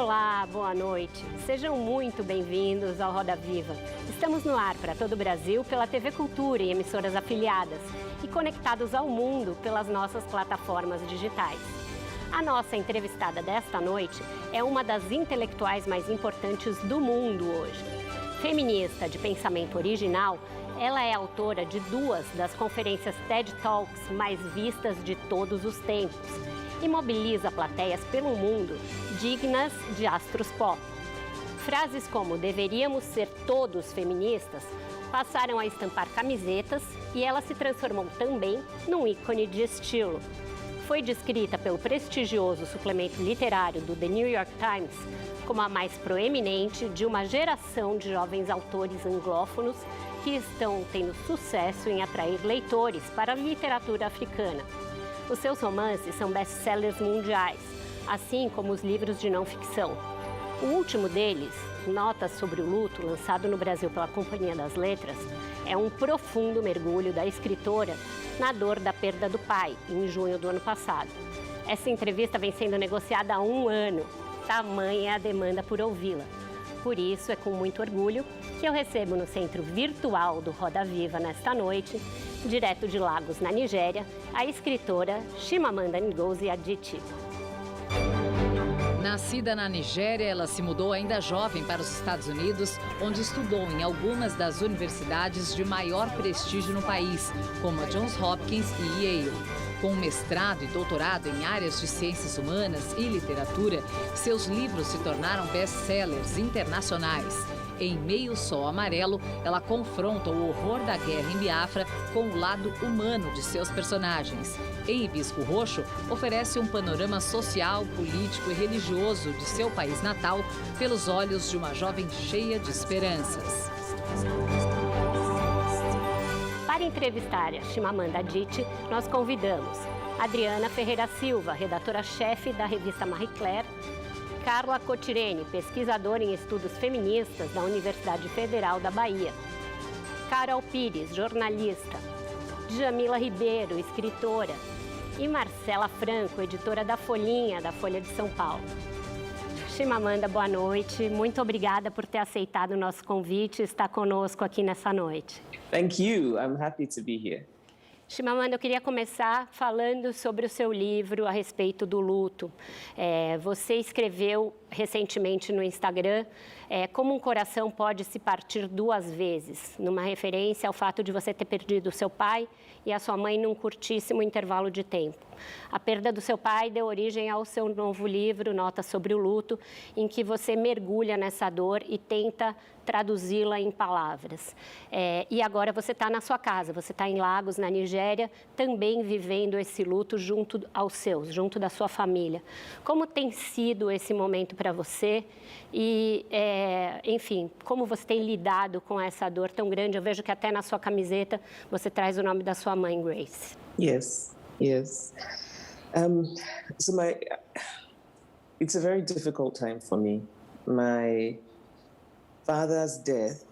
Olá, boa noite. Sejam muito bem-vindos ao Roda Viva. Estamos no ar para todo o Brasil pela TV Cultura e emissoras afiliadas e conectados ao mundo pelas nossas plataformas digitais. A nossa entrevistada desta noite é uma das intelectuais mais importantes do mundo hoje. Feminista de pensamento original, ela é autora de 2 das conferências TED Talks mais vistas de todos os tempos e mobiliza plateias pelo mundo dignas de astros pop. Frases como "deveríamos ser todos feministas" passaram a estampar camisetas e ela se transformou também num ícone de estilo. Foi descrita pelo prestigioso suplemento literário do The New York Times como a mais proeminente de uma geração de jovens autores anglófonos que estão tendo sucesso em atrair leitores para a literatura africana. Os seus romances são best-sellers mundiais, assim como os livros de não-ficção. O último deles, Notas sobre o Luto, lançado no Brasil pela Companhia das Letras, é um profundo mergulho da escritora na dor da perda do pai, em junho do ano passado. Essa entrevista vem sendo negociada há 1 ano, tamanha é a demanda por ouvi-la. Por isso, é com muito orgulho que eu recebo no centro virtual do Roda Viva nesta noite, direto de Lagos, na Nigéria, a escritora Chimamanda Ngozi Adichie. Nascida na Nigéria, ela se mudou ainda jovem para os Estados Unidos, onde estudou em algumas das universidades de maior prestígio no país, como a Johns Hopkins e Yale. Com mestrado e doutorado em áreas de ciências humanas e literatura, seus livros se tornaram best-sellers internacionais. Em Meio Sol Amarelo, ela confronta o horror da guerra em Biafra com o lado humano de seus personagens. Em Hibisco Roxo, oferece um panorama social, político e religioso de seu país natal pelos olhos de uma jovem cheia de esperanças. Para entrevistar a Chimamanda Adichie, nós convidamos Adriana Ferreira Silva, redatora-chefe da revista Marie Claire, Carla Cotirene, pesquisadora em estudos feministas da Universidade Federal da Bahia, Carol Pires, jornalista, Djamila Ribeiro, escritora, e Marcela Franco, editora da Folhinha, da Folha de São Paulo. Chimamanda, boa noite. Muito obrigada por ter aceitado o nosso convite e estar conosco aqui nessa noite. Thank you. I'm happy to be here. Chimamanda, eu queria começar falando sobre o seu livro a respeito do luto. Você escreveu recentemente no Instagram como um coração pode se partir 2 vezes, numa referência ao fato de você ter perdido seu pai e a sua mãe num curtíssimo intervalo de tempo. A perda do seu pai deu origem ao seu novo livro, Notas sobre o Luto, em que você mergulha nessa dor e tenta traduzi-la em palavras. E agora você está na sua casa, você está em Lagos, na Nigéria, também vivendo esse luto junto aos seus, junto da sua família. Como tem sido esse momento para você? E, enfim, como você tem lidado com essa dor tão grande? Eu vejo que até na sua camiseta você traz o nome da sua mãe, Grace. Yes. It's a very difficult time for me. My father's death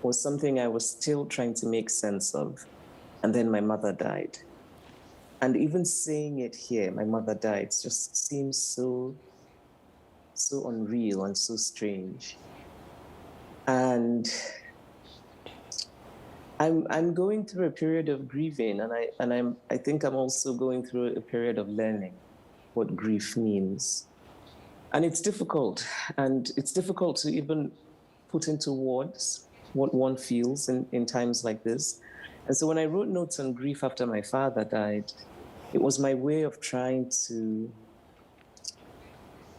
was something I was still trying to make sense of. And then my mother died. And even saying it here, my mother died, just seems so unreal and so strange. And I'm going through a period of grieving, and I think I'm also going through a period of learning what grief means. And it's difficult to even put into words what one feels in times like this. And so when I wrote Notes on Grief after my father died, it was my way of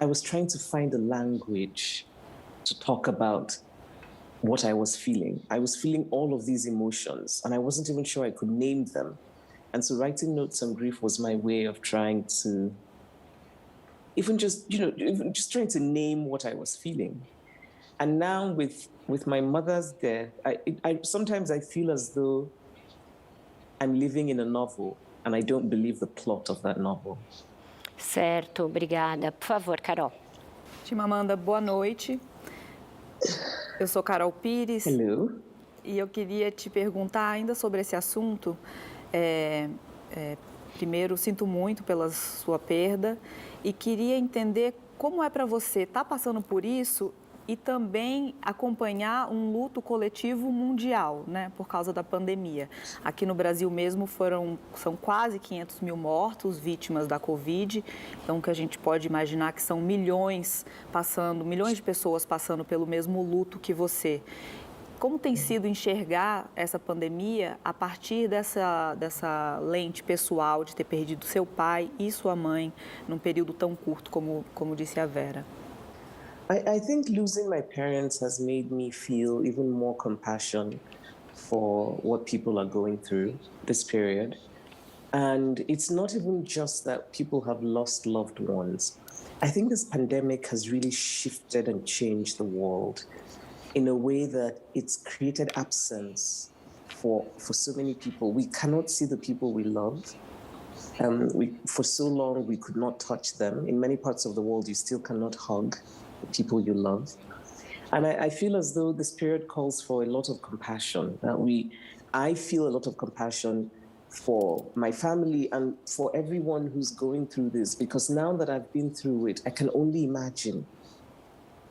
I was trying to find a language to talk about what I was feeling. I was feeling all of these emotions, and I wasn't even sure I could name them. And so writing Notes on Grief was my way of trying to even just trying to name what I was feeling. And now with my mother's death, I sometimes I feel as though I'm living in a novel, and I don't believe the plot of that novel. Certo, obrigada. Por favor, Carol. Chimamanda, boa noite. Eu sou Carol Pires. Hello. E eu queria te perguntar ainda sobre esse assunto. Primeiro, sinto muito pela sua perda e queria entender como é para você estar passando por isso e também acompanhar um luto coletivo mundial, né, por causa da pandemia? Aqui no Brasil mesmo são quase 500 mil mortos, vítimas da Covid, então o que a gente pode imaginar que são milhões de pessoas passando pelo mesmo luto que você. Como tem sido enxergar essa pandemia a partir dessa lente pessoal de ter perdido seu pai e sua mãe num período tão curto como disse a Vera? I think losing my parents has made me feel even more compassion for what people are going through this period. And it's not even just that people have lost loved ones. I think this pandemic has really shifted and changed the world in a way that it's created absence for so many people. We cannot see the people we love. For so long, we could not touch them. In many parts of the world, you still cannot hug the people you love. And I feel as though this period calls for a lot of compassion. I feel a lot of compassion for my family and for everyone who's going through this, because now that I've been through it, I can only imagine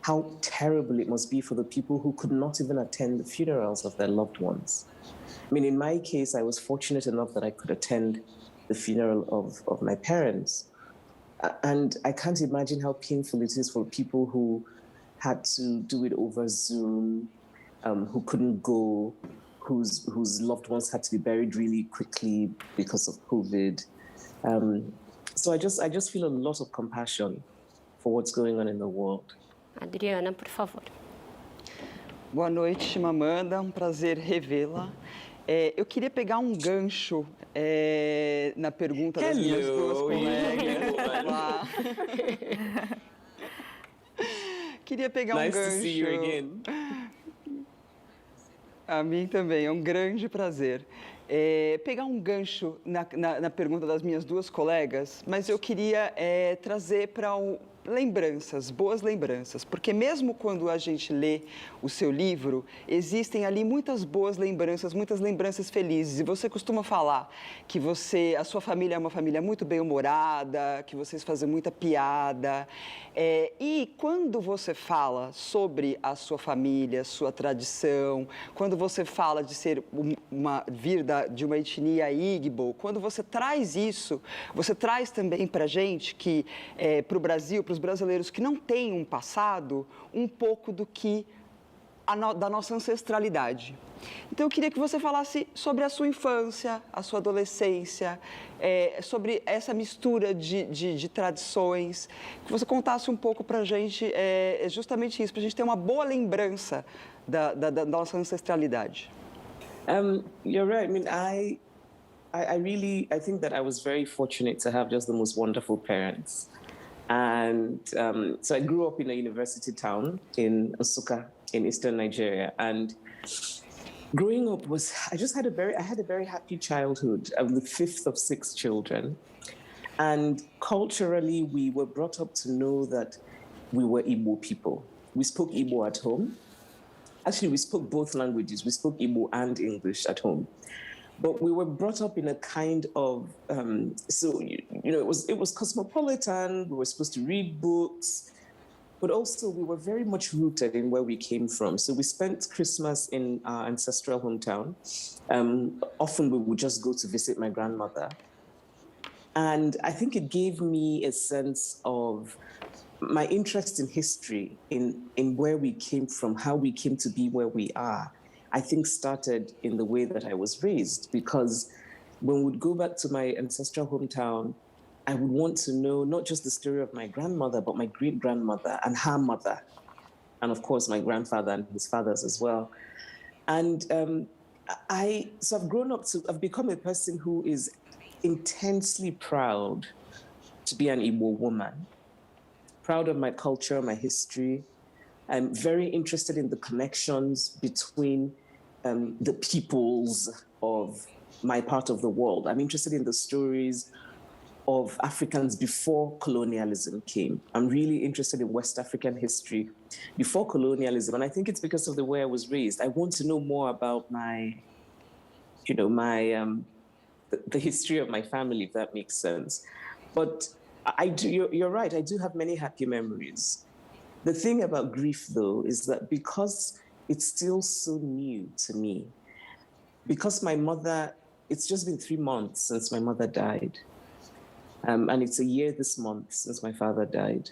how terrible it must be for the people who could not even attend the funerals of their loved ones. I mean, in my case, I was fortunate enough that I could attend the funeral of my parents. And I can't imagine how painful it is for people who had to do it over Zoom, who couldn't go, whose loved ones had to be buried really quickly because of COVID. So I just feel a lot of compassion for what's going on in the world. Adriana, por favor. Boa noite, Chimamanda. Um prazer revê-la. Eu queria pegar um gancho na pergunta das minhas duas colegas. Olá. Queria pegar um gancho. Nice to see you again. A mim também, é um grande prazer. Pegar um gancho na pergunta das minhas duas colegas, mas eu queria trazer para lembranças, boas lembranças, porque mesmo quando a gente lê o seu livro, existem ali muitas boas lembranças, muitas lembranças felizes. E você costuma falar que a sua família é uma família muito bem-humorada, que vocês fazem muita piada. E quando você fala sobre a sua família, sua tradição, quando você fala de vir de uma etnia Igbo, quando você traz isso, você traz também para a gente que, para o Brasil, para os brasileiros que não têm um passado, um pouco do que da nossa ancestralidade. Então, eu queria que você falasse sobre a sua infância, a sua adolescência, sobre essa mistura de tradições, que você contasse um pouco para a gente justamente isso, para a gente ter uma boa lembrança da nossa ancestralidade. You're right. I mean, I think that I was very fortunate to have just the most wonderful parents. And so I grew up in a university town in Nsukka in eastern Nigeria. And growing up I had a very happy childhood. I'm the fifth of 6 children. And culturally, we were brought up to know that we were Igbo people. We spoke Igbo at home. Actually, we spoke both languages. We spoke Igbo and English at home. But we were brought up in a kind of, it was cosmopolitan. We were supposed to read books, but also we were very much rooted in where we came from. So we spent Christmas in our ancestral hometown. Often we would just go to visit my grandmother. And I think it gave me a sense of my interest in history, in where we came from, how we came to be where we are. I think started in the way that I was raised, because when we'd go back to my ancestral hometown, I would want to know not just the story of my grandmother, but my great-grandmother and her mother, and of course my grandfather and his fathers as well. And so I've become a person who is intensely proud to be an Igbo woman, proud of my culture, my history. I'm very interested in the connections between the peoples of my part of the world. I'm interested in the stories of Africans before colonialism came. I'm really interested in West African history before colonialism. And I think it's because of the way I was raised. I want to know more about the history of my family, if that makes sense. But You're right. I do have many happy memories. The thing about grief, though, is that because it's still so new to me, because my mother, it's just been 3 months since my mother died. And it's a year this month since my father died.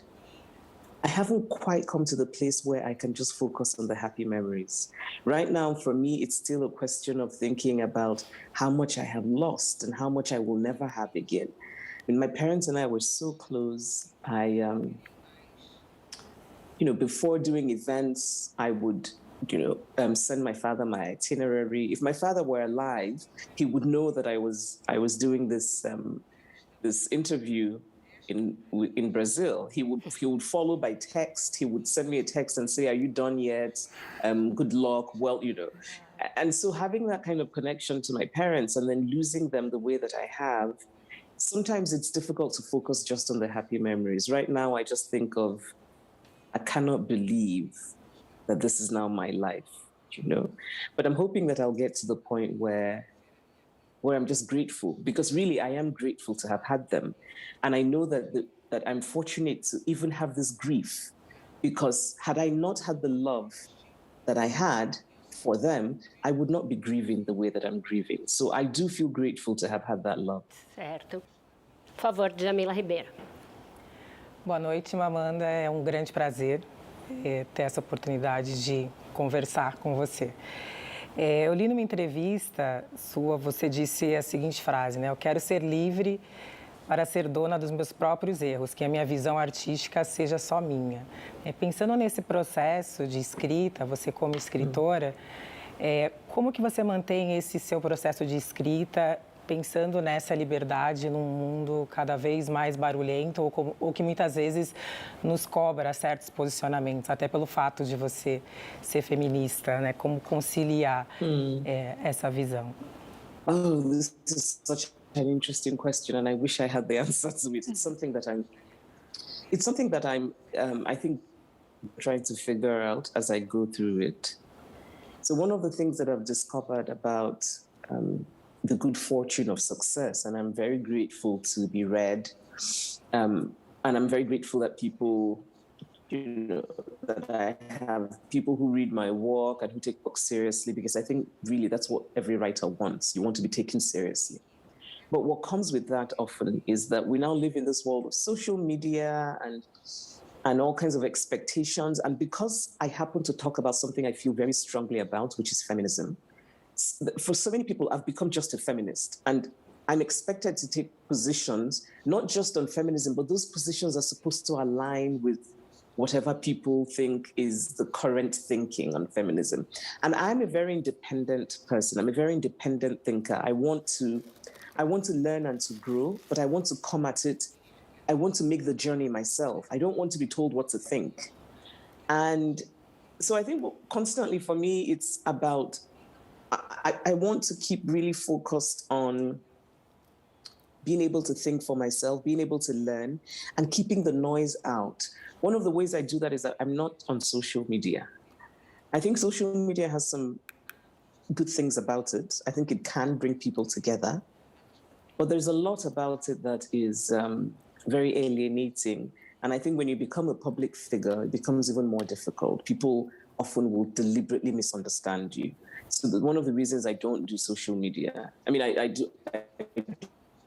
I haven't quite come to the place where I can just focus on the happy memories. Right now, for me, it's still a question of thinking about how much I have lost and how much I will never have again. I mean, my parents and I were so close. Before doing events, I would, send my father my itinerary. If my father were alive, he would know that I was doing this interview in Brazil. He would follow by text. He would send me a text and say, "Are you done yet? Good luck." Well, And so having that kind of connection to my parents and then losing them the way that I have, sometimes it's difficult to focus just on the happy memories. Right now, I just think of, I cannot believe that this is now my life, But I'm hoping that I'll get to the point where I'm just grateful, because really I am grateful to have had them. And I know that I'm fortunate to even have this grief, because had I not had the love that I had for them, I would not be grieving the way that I'm grieving. So I do feel grateful to have had that love. Certo. Por favor, Jamila Ribeiro. Boa noite, Chimamanda. É um grande prazer ter essa oportunidade de conversar com você. Eu li numa entrevista sua, você disse a seguinte frase, né? Eu quero ser livre para ser dona dos meus próprios erros, que a minha visão artística seja só minha. Pensando nesse processo de escrita, você como escritora, como que você mantém esse seu processo de escrita pensando nessa liberdade num mundo cada vez mais barulhento ou que muitas vezes nos cobra certos posicionamentos, até pelo fato de você ser feminista, né? Como conciliar essa visão? Oh, this is such an interesting question, and I wish I had the answer to it. It's something that I'm I think, trying to figure out as I go through it. So one of the things that I've discovered about the good fortune of success, and I'm very grateful to be read, and I'm very grateful that people, that I have people who read my work and who take books seriously, because I think really that's what every writer wants. You want to be taken seriously. But what comes with that often is that we now live in this world of social media and all kinds of expectations. And because I happen to talk about something I feel very strongly about, which is feminism, for so many people, I've become just a feminist. And I'm expected to take positions, not just on feminism, but those positions are supposed to align with whatever people think is the current thinking on feminism. And I'm a very independent person. I'm a very independent thinker. I want to learn and to grow, but I want to come at it. I want to make the journey myself. I don't want to be told what to think. And so I think constantly for me, it's about, I want to keep really focused on being able to think for myself, being able to learn, and keeping the noise out. One of the ways I do that is that I'm not on social media. I think social media has some good things about it. I think it can bring people together. But there's a lot about it that is very alienating. And I think when you become a public figure, it becomes even more difficult. People often will deliberately misunderstand you. So one of the reasons I don't do social media, I mean, I do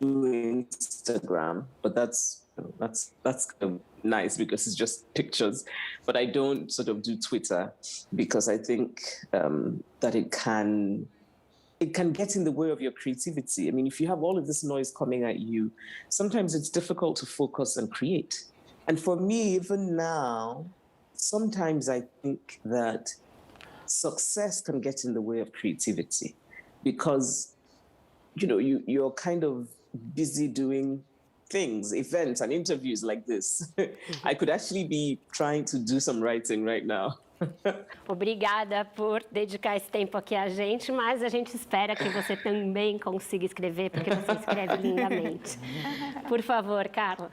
Instagram, but that's kind of nice because it's just pictures. But I don't sort of do Twitter because I think that it can get in the way of your creativity. I mean, if you have all of this noise coming at you, sometimes it's difficult to focus and create. And for me, even now, sometimes I think that success can get in the way of creativity because, you're kind of busy doing things, events and interviews like this. I could actually be trying to do some writing right now. Obrigada por dedicar esse tempo aqui a gente, mas a gente espera que você também consiga escrever, porque você escreve lindamente. Por favor, Carla.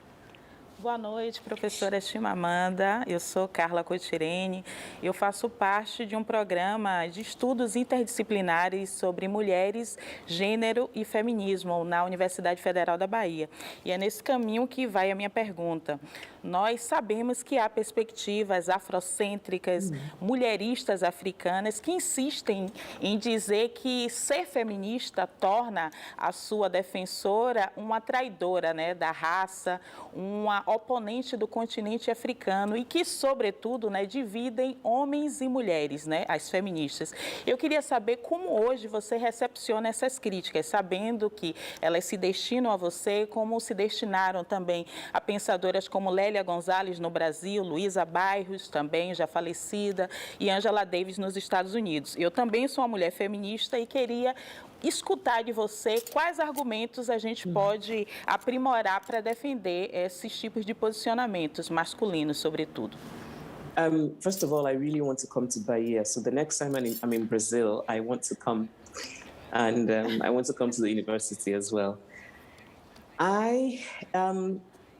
Boa noite, professora Chimamanda. Eu sou Carla Cotirene. Eu faço parte de um programa de estudos interdisciplinares sobre mulheres, gênero e feminismo na Universidade Federal da Bahia. E é nesse caminho que vai a minha pergunta. Nós sabemos que há perspectivas afrocêntricas, mulheristas africanas, que insistem em dizer que ser feminista torna a sua defensora uma traidora, né, da raça, uma oponente do continente africano e que, sobretudo, né, dividem homens e mulheres, né, as feministas. Eu queria saber como hoje você recepciona essas críticas, sabendo que elas se destinam a você, como se destinaram também a pensadoras como Lélia Gonzalez no Brasil, Luísa Bairros, também já falecida, e Angela Davis nos Estados Unidos. Eu também sou uma mulher feminista e queria escutar de você quais argumentos a gente pode aprimorar para defender esses tipos de posicionamentos masculinos, sobretudo. First of all, I really want to come to Bahia. So the next time I'm in Brazil, I want to come, and I want to come to the university as well.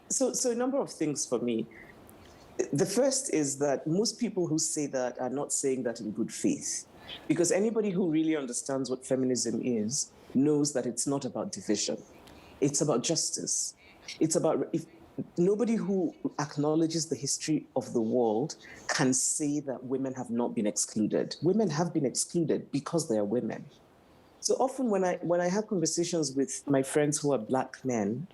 So a number of things for me. The first is that most people who say that are not saying that in good faith. Because anybody who really understands what feminism is knows that it's not about division. It's about justice. It's about, if nobody who acknowledges the history of the world can say that women have not been excluded. Women have been excluded because they are women. So often when I have conversations with my friends who are Black men,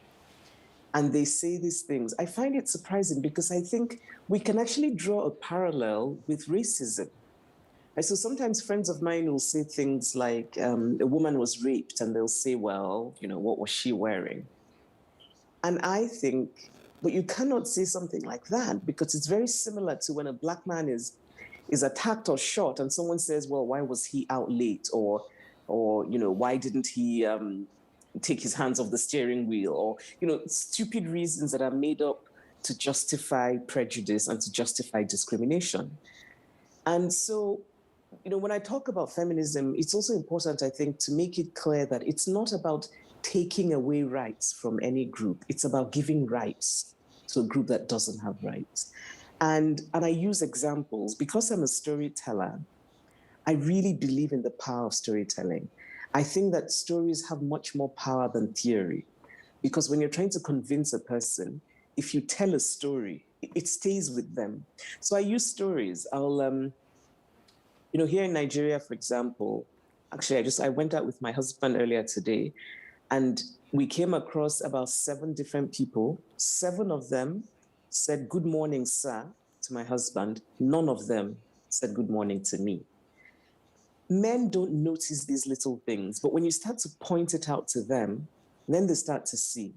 and they say these things, I find it surprising because I think we can actually draw a parallel with racism. And so sometimes friends of mine will say things like, a woman was raped, and they'll say, well, you know, what was she wearing? And I think, but you cannot say something like that because it's very similar to when a Black man is attacked or shot and someone says, well, why was he out late? Or you know, why didn't he take his hands off the steering wheel? Or, you know, stupid reasons that are made up to justify prejudice and to justify discrimination. And so, you know, when I talk about feminism, it's also important, I think, to make it clear that it's not about taking away rights from any group. It's about giving rights to a group that doesn't have rights. And I use examples. Because I'm a storyteller, I really believe in the power of storytelling. I think that stories have much more power than theory. Because when you're trying to convince a person, if you tell a story, it stays with them. So I use stories. You know, here in Nigeria, for example, actually, I went out with my husband earlier today, and we came across about 7 different people. 7 of them said, "Good morning, sir," to my husband. None of them said good morning to me. Men don't notice these little things, but when you start to point it out to them, then they start to see.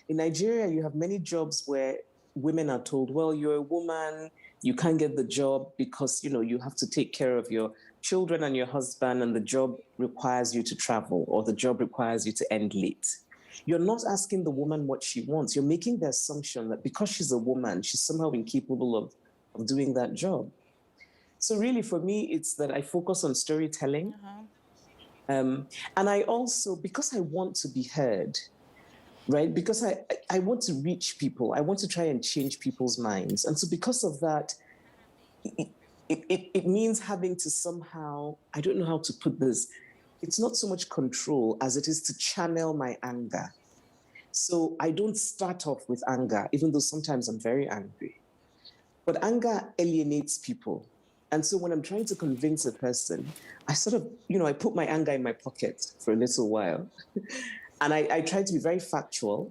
In Nigeria, you have many jobs where women are told, well, you're a woman, you can't get the job because, you know, you have to take care of your children and your husband, and the job requires you to travel, or the job requires you to end late. You're not asking the woman what she wants. You're making the assumption that because she's a woman, she's somehow incapable of doing that job. So really, for me, it's that I focus on storytelling. And I also, because I want to be heard, right? Because I want to reach people. I want to try and change people's minds. And so because of that, it means having to somehow, I don't know how to put this, it's not so much control as it is to channel my anger. So I don't start off with anger, even though sometimes I'm very angry. But anger alienates people. And so when I'm trying to convince a person, I sort of, you know, I put my anger in my pocket for a little while. And I try to be very factual,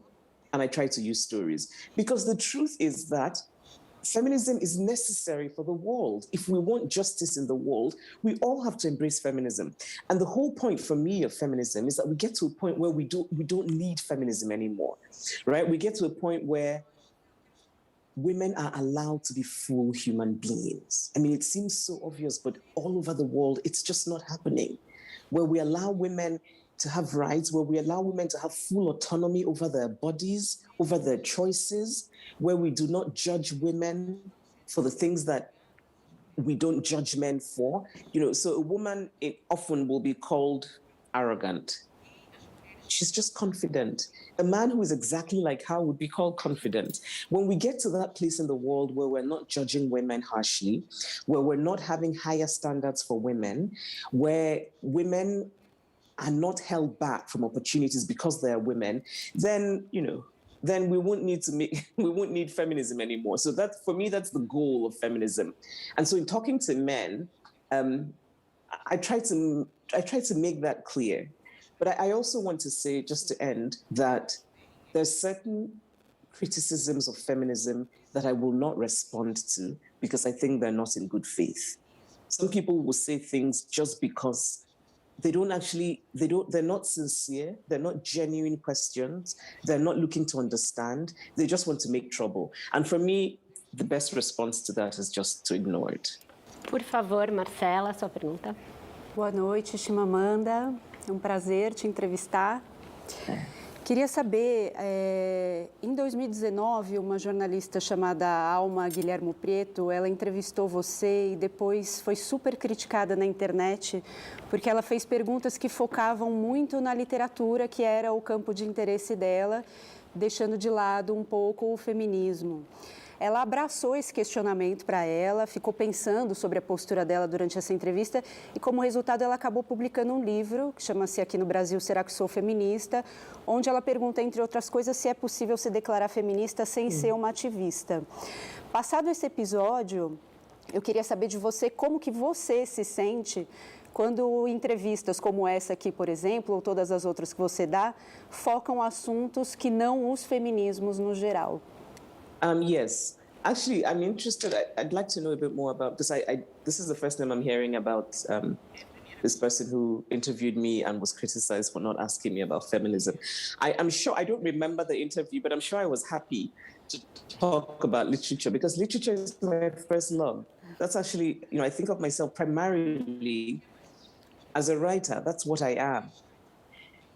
and I try to use stories. Because the truth is that feminism is necessary for the world. If we want justice in the world, we all have to embrace feminism. And the whole point for me of feminism is that we get to a point where we don't need feminism anymore, right? We get to a point where women are allowed to be full human beings. I mean, it seems so obvious, but all over the world, it's just not happening. Where we allow women to have rights, where we allow women to have full autonomy over their bodies, over their choices, where we do not judge women for the things that we don't judge men for. You know, so a woman often will be called arrogant. She's just confident. A man who is exactly like her would be called confident. When we get to that place in the world where we're not judging women harshly, where we're not having higher standards for women, where women are not held back from opportunities because they are women, then, then we won't need feminism anymore. So that, for me, that's the goal of feminism. And so in talking to men, I try to make that clear. But I also want to say, just to end, that there's certain criticisms of feminism that I will not respond to because I think they're not in good faith. Some people will say things just because they're not sincere, they're not genuine questions, they're not looking to understand, they just want to make trouble. And for me, the best response to that is just to ignore it. Por favor, Marcela, sua pergunta. Boa noite, Chimamanda. É um prazer te entrevistar. Queria saber, em 2019, uma jornalista chamada Alma Guilhermo Preto, ela entrevistou você e depois foi super criticada na internet porque ela fez perguntas que focavam muito na literatura, que era o campo de interesse dela, deixando de lado um pouco o feminismo. Ela abraçou esse questionamento para ela, ficou pensando sobre a postura dela durante essa entrevista e, como resultado, ela acabou publicando um livro que chama-se aqui no Brasil Será que Sou Feminista?, onde ela pergunta, entre outras coisas, se é possível se declarar feminista sem ser uma ativista. Passado esse episódio, eu queria saber de você como que você se sente quando entrevistas como essa aqui, por exemplo, ou todas as outras que você dá, focam assuntos que não os feminismos no geral. Yes. Actually, I'm interested. I'd like to know a bit more about this. This is the first time I'm hearing about this person who interviewed me and was criticized for not asking me about feminism. I'm sure, I don't remember the interview, but I'm sure I was happy to talk about literature because literature is my first love. That's actually, I think of myself primarily as a writer. That's what I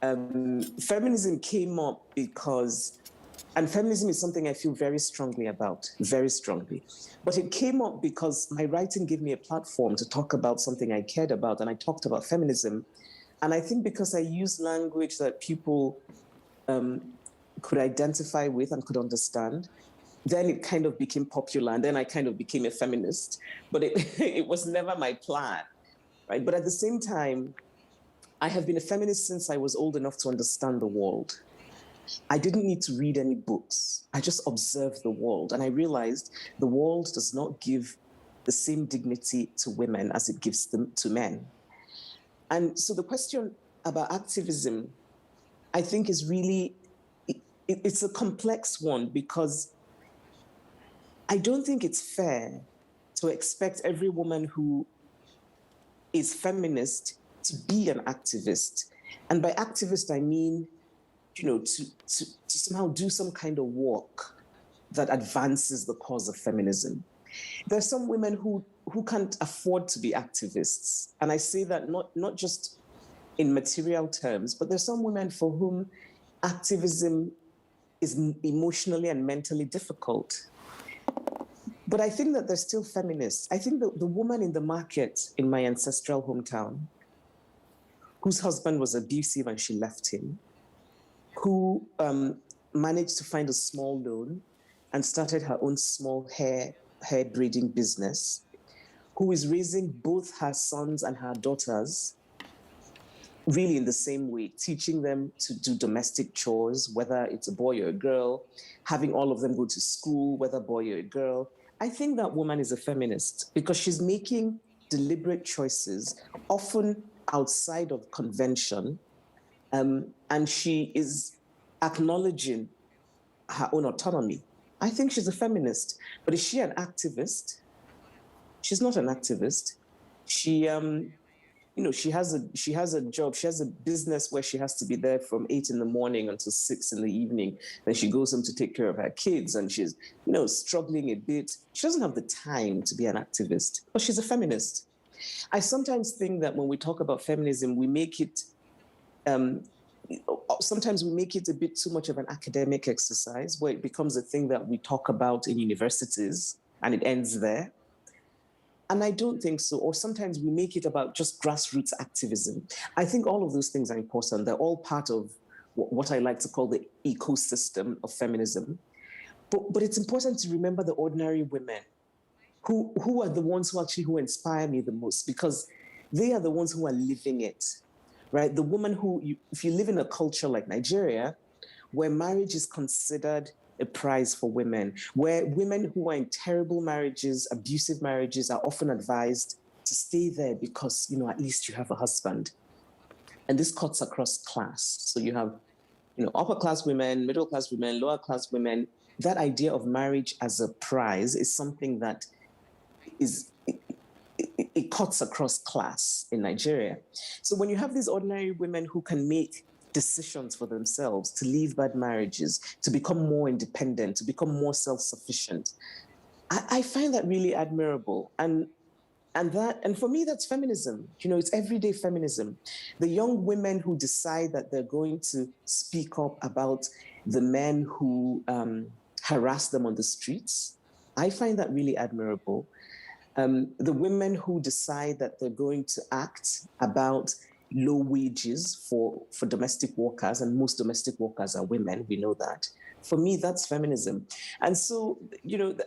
am. Feminism came up because... And feminism is something I feel very strongly about, very strongly. But it came up because my writing gave me a platform to talk about something I cared about, and I talked about feminism. And I think because I used language that people could identify with and could understand, then it kind of became popular, and then I kind of became a feminist. But it was never my plan, right? But at the same time, I have been a feminist since I was old enough to understand the world. I didn't need to read any books. I just observed the world. And I realized the world does not give the same dignity to women as it gives them to men. And so the question about activism, I think is really, it's a complex one because I don't think it's fair to expect every woman who is feminist to be an activist. And by activist, I mean, to somehow do some kind of work that advances the cause of feminism. There are some women who can't afford to be activists. And I say that not just in material terms, but there's some women for whom activism is emotionally and mentally difficult. But I think that they're still feminists. I think that the woman in the market in my ancestral hometown, whose husband was abusive and she left him, who managed to find a small loan and started her own small hair braiding business, who is raising both her sons and her daughters really in the same way, teaching them to do domestic chores, whether it's a boy or a girl, having all of them go to school, whether a boy or a girl. I think that woman is a feminist because she's making deliberate choices, often outside of convention, and she is acknowledging her own autonomy. I think she's a feminist. But is she an activist? She's not an activist. She, she has a job. She has a business where she has to be there from 8 in the morning until 6 in the evening. Then she goes home to take care of her kids, and she's, struggling a bit. She doesn't have the time to be an activist, but she's a feminist. I sometimes think that when we talk about feminism, we make it sometimes we make it a bit too much of an academic exercise where it becomes a thing that we talk about in universities and it ends there. And I don't think so. Or sometimes we make it about just grassroots activism. I think all of those things are important. They're all part of what I like to call the ecosystem of feminism. But it's important to remember the ordinary women who are the ones who inspire me the most, because they are the ones who are living it, right? The woman if you live in a culture like Nigeria, where marriage is considered a prize for women, where women who are in terrible marriages, abusive marriages, are often advised to stay there because, at least you have a husband. And this cuts across class. So you have, upper class women, middle class women, lower class women. That idea of marriage as a prize is something that it cuts across class in Nigeria. So when you have these ordinary women who can make decisions for themselves, to leave bad marriages, to become more independent, to become more self-sufficient, I find that really admirable. And for me, that's feminism. It's everyday feminism. The young women who decide that they're going to speak up about the men who harass them on the streets, I find that really admirable. The women who decide that they're going to act about low wages for domestic workers, and most domestic workers are women, we know that. For me, that's feminism. And so,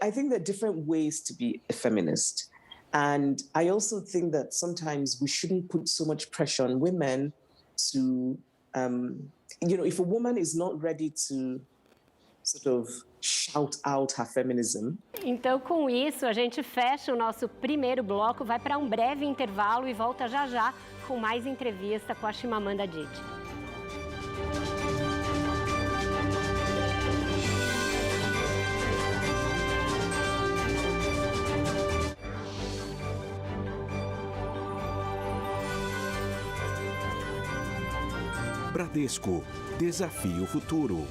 I think there are different ways to be a feminist. And I also think that sometimes we shouldn't put so much pressure on women to, if a woman is not ready to sort of shout out her feminism. Então, com isso, a gente fecha o nosso primeiro bloco, vai para um breve intervalo e volta já já com mais entrevista com a Chimamanda Adichie. Bradesco, desafio futuro.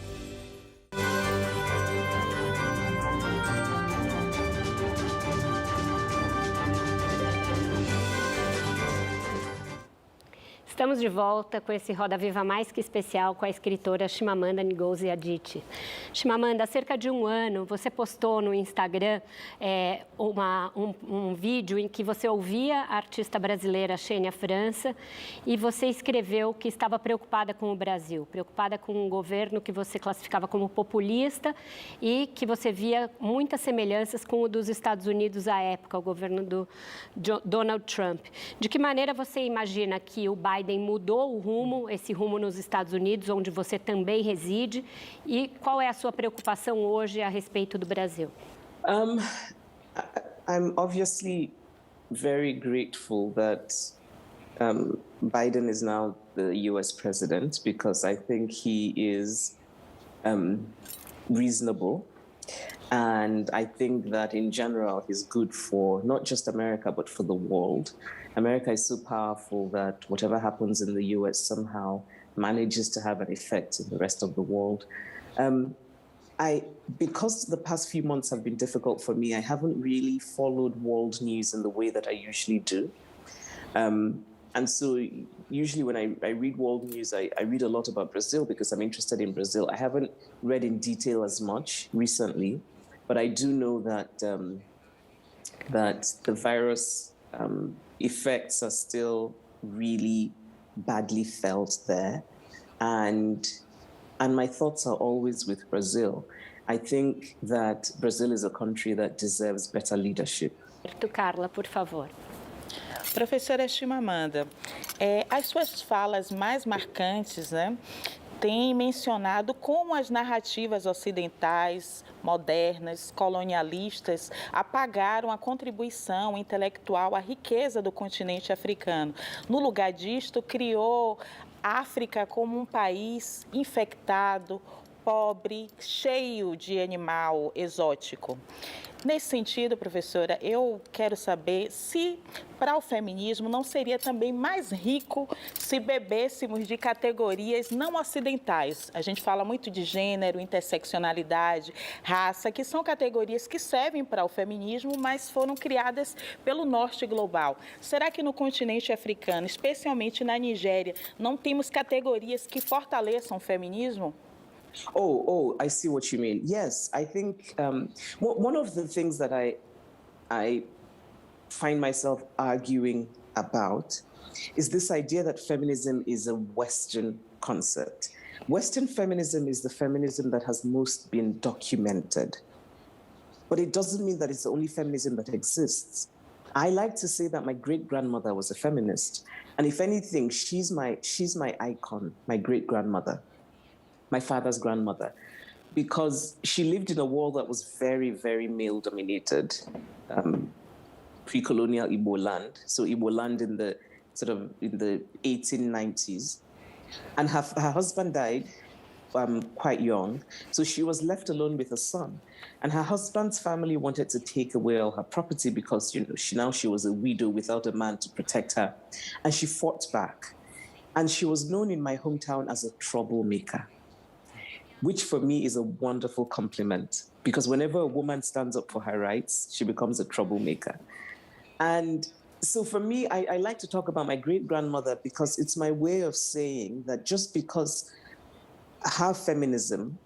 Estamos de volta com esse Roda Viva mais que especial com a escritora Chimamanda Ngozi Adichie. Chimamanda, há cerca de um ano, você postou no Instagram um vídeo em que você ouvia a artista brasileira Xênia França e você escreveu que estava preocupada com o Brasil, preocupada com um governo que você classificava como populista e que você via muitas semelhanças com o dos Estados Unidos à época, o governo do Donald Trump. De que maneira você imagina que o Biden mudou o rumo, esse rumo nos Estados Unidos, onde você também reside, e qual é a sua preocupação hoje a respeito do Brasil? I'm obviously very grateful that Biden is now the US president, because I think he is reasonable. And I think that in general, he's good for not just America, but for the world. America is so powerful that whatever happens in the US somehow manages to have an effect in the rest of the world. Because the past few months have been difficult for me, I haven't really followed world news in the way that I usually do. And so usually when I read world news, I read a lot about Brazil because I'm interested in Brazil. I haven't read in detail as much recently, but I do know that that the virus effects are still really badly felt there. And my thoughts are always with Brazil. I think that Brazil is a country that deserves better leadership. Carla, por favor. Professora Chimamanda, as suas falas mais marcantes, têm mencionado como as narrativas ocidentais, modernas, colonialistas, apagaram a contribuição intelectual à riqueza do continente africano. No lugar disto, criou a África como um país infectado, pobre, cheio de animal exótico. Nesse sentido, professora, eu quero saber se para o feminismo não seria também mais rico se bebêssemos de categorias não ocidentais. A gente fala muito de gênero, interseccionalidade, raça, que são categorias que servem para o feminismo, mas foram criadas pelo norte global. Será que no continente africano, especialmente na Nigéria, não temos categorias que fortaleçam o feminismo? Oh, I see what you mean. Yes, I think one of the things that I find myself arguing about is this idea that feminism is a Western concept. Western feminism is the feminism that has most been documented. But it doesn't mean that it's the only feminism that exists. I like to say that my great-grandmother was a feminist. And if anything, she's my icon, my great-grandmother, my father's grandmother, because she lived in a world that was very, very male-dominated, pre-colonial Igbo land. So Igbo land in the 1890s. And her husband died quite young, so she was left alone with a son. And her husband's family wanted to take away all her property because, she was a widow without a man to protect her. And she fought back. And she was known in my hometown as a troublemaker, which for me is a wonderful compliment, because whenever a woman stands up for her rights, she becomes a troublemaker. And so for me, I like to talk about my great-grandmother because it's my way of saying that just because her feminism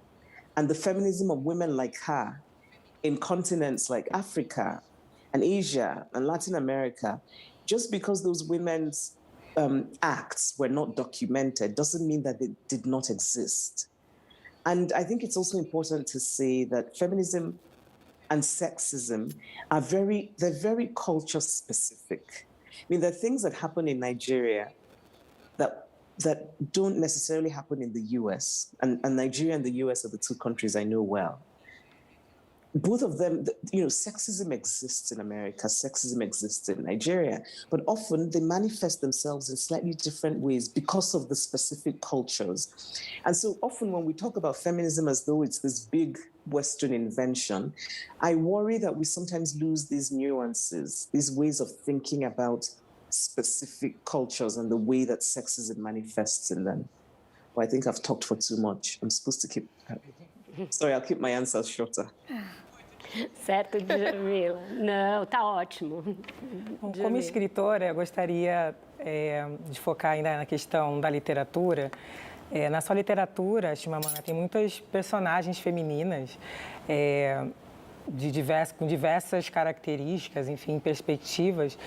and the feminism of women like her in continents like Africa and Asia and Latin America, just because those women's acts were not documented doesn't mean that they did not exist. And I think it's also important to say that feminism and sexism are they're very culture specific. I mean, there are things that happen in Nigeria that don't necessarily happen in the US. And Nigeria and the US are the two countries I know well. Both of them, sexism exists in America, sexism exists in Nigeria, but often they manifest themselves in slightly different ways because of the specific cultures. And so often when we talk about feminism as though it's this big Western invention, I worry that we sometimes lose these nuances, these ways of thinking about specific cultures and the way that sexism manifests in them. Well, I think I've talked for too much. I'm supposed to keep... Sorry, I'll keep my answers shorter. Certo, Djamila? Não, tá ótimo. Como escritora, eu gostaria de focar ainda na questão da literatura. Na sua literatura, Chimamanda, tem muitas personagens femininas com diversas características, enfim, perspectivas.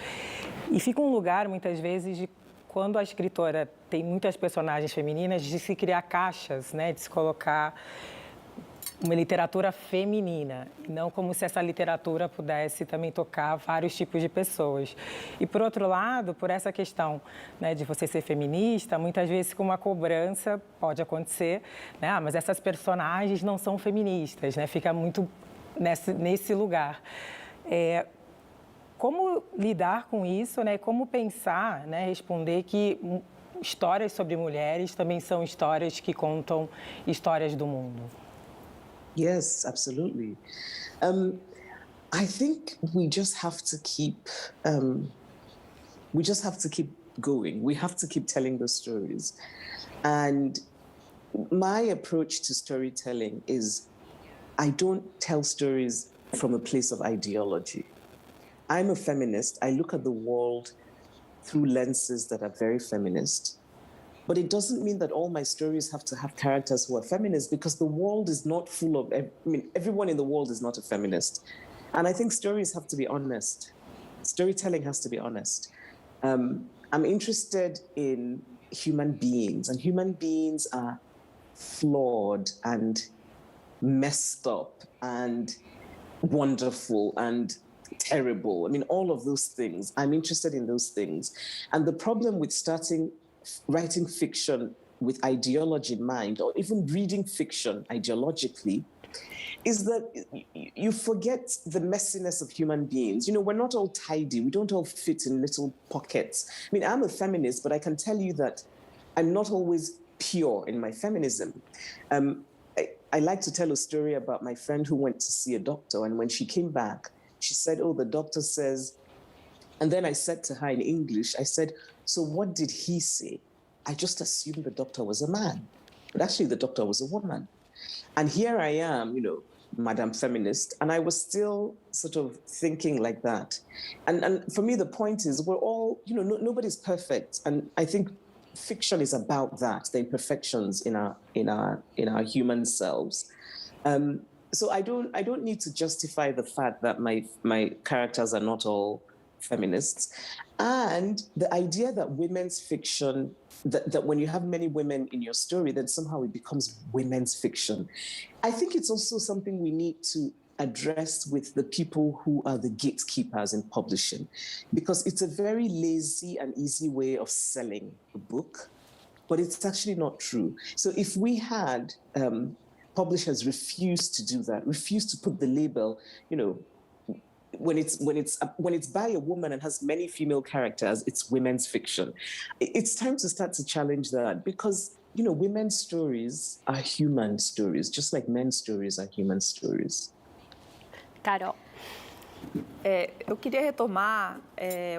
E fica um lugar, muitas vezes, de quando a escritora tem muitas personagens femininas, de se criar caixas, né, de se colocar uma literatura feminina, e não como se essa literatura pudesse também tocar vários tipos de pessoas. E, por outro lado, por essa questão, né, de você ser feminista, muitas vezes com uma cobrança pode acontecer, né, mas essas personagens não são feministas, né, fica muito nesse lugar. Como lidar com isso, né, como pensar, né, responder que histórias sobre mulheres também são histórias que contam histórias do mundo? Yes, absolutely. I think we just have to keep going. We have to keep telling those stories. And my approach to storytelling is I don't tell stories from a place of ideology. I'm a feminist. I look at the world through lenses that are very feminist. But it doesn't mean that all my stories have to have characters who are feminists, because the world is not full of, everyone in the world is not a feminist. And I think stories have to be honest. Storytelling has to be honest. I'm interested in human beings, and human beings are flawed and messed up and wonderful and terrible. I mean, all of those things. I'm interested in those things. And the problem with writing fiction with ideology in mind, or even reading fiction ideologically, is that you forget the messiness of human beings. We're not all tidy. We don't all fit in little pockets. I mean, I'm a feminist, but I can tell you that I'm not always pure in my feminism. I like to tell a story about my friend who went to see a doctor, and when she came back, she said, "Oh, the doctor says," and then I said to her in English, I said, "So what did he say?" I just assumed the doctor was a man, but actually the doctor was a woman. And here I am, Madam Feminist, and I was still sort of thinking like that. And for me, the point is we're all, nobody's perfect. And I think fiction is about that, the imperfections in our human selves. So I don't need to justify the fact that my characters are not all feminists, and the idea that women's fiction, that when you have many women in your story, then somehow it becomes women's fiction. I think it's also something we need to address with the people who are the gatekeepers in publishing, because it's a very lazy and easy way of selling a book, but it's actually not true. So if we had publishers refuse to do that, refuse to put the label, you know, when it's by a woman and has many female characters, it's women's fiction. It's time to start to challenge that, because, you know, women's stories are human stories, just like men's stories are human stories. Carol. Eu queria retomar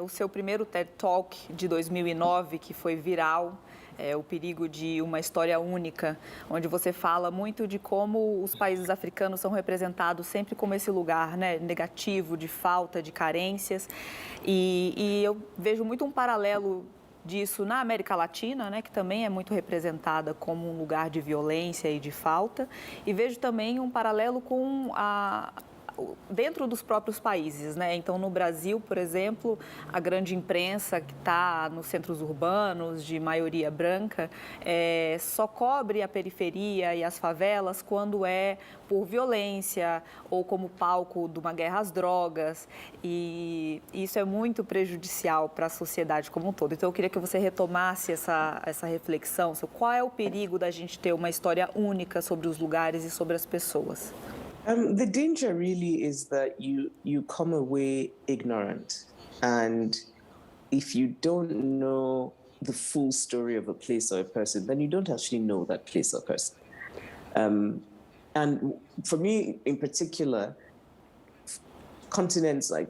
o seu primeiro TED Talk de 2009, que foi viral, o perigo de uma história única, onde você fala muito de como os países africanos são representados sempre como esse lugar, né, negativo, de falta, de carências. E eu vejo muito um paralelo disso na América Latina, né, que também é muito representada como um lugar de violência e de falta. E vejo também um paralelo com dentro dos próprios países, né? Então, no Brasil, por exemplo, a grande imprensa que está nos centros urbanos de maioria branca só cobre a periferia e as favelas quando é por violência ou como palco de uma guerra às drogas, e isso é muito prejudicial para a sociedade como um todo. Então, eu queria que você retomasse essa reflexão sobre qual é o perigo da gente ter uma história única sobre os lugares e sobre as pessoas. The danger really is that you come away ignorant, and if you don't know the full story of a place or a person, then you don't actually know that place or person. And for me, in particular, continents like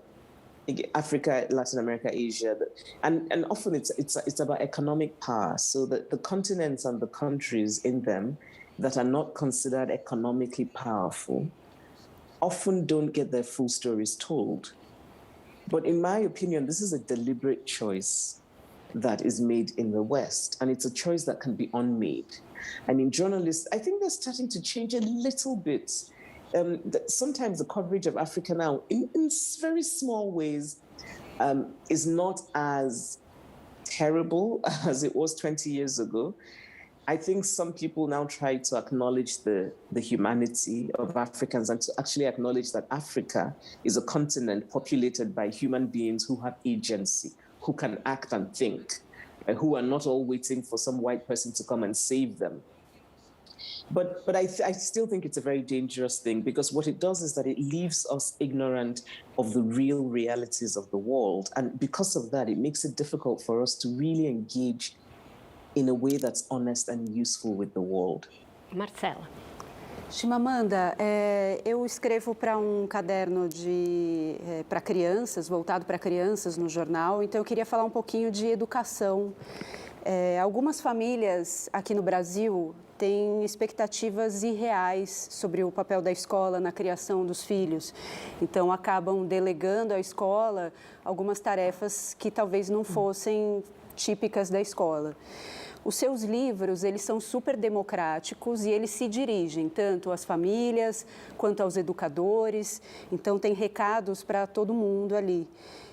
Africa, Latin America, Asia, and often it's about economic power. So that the continents and the countries in them that are not considered economically powerful often don't get their full stories told. But in my opinion, this is a deliberate choice that is made in the West, and it's a choice that can be unmade. And in journalists, I think they're starting to change a little bit. Sometimes the coverage of Africa now, in very small ways, is not as terrible as it was 20 years ago. I think some people now try to acknowledge the humanity of Africans and to actually acknowledge that Africa is a continent populated by human beings who have agency, who can act and think, who are not all waiting for some white person to come and save them. But I still think it's a very dangerous thing, because what it does is that it leaves us ignorant of the real realities of the world. And because of that, it makes it difficult for us to really engage in a way that's honest and useful with the world. Marcela. Chimamanda, eu escrevo para um caderno para crianças, voltado para crianças no jornal, então eu queria falar um pouquinho de educação. Algumas famílias aqui no Brasil têm expectativas irreais sobre o papel da escola na criação dos filhos, então acabam delegando à escola algumas tarefas que talvez não fossem típicas da escola. Os seus livros, eles são super democráticos e eles se dirigem tanto às famílias quanto aos educadores, então tem recados para todo mundo ali.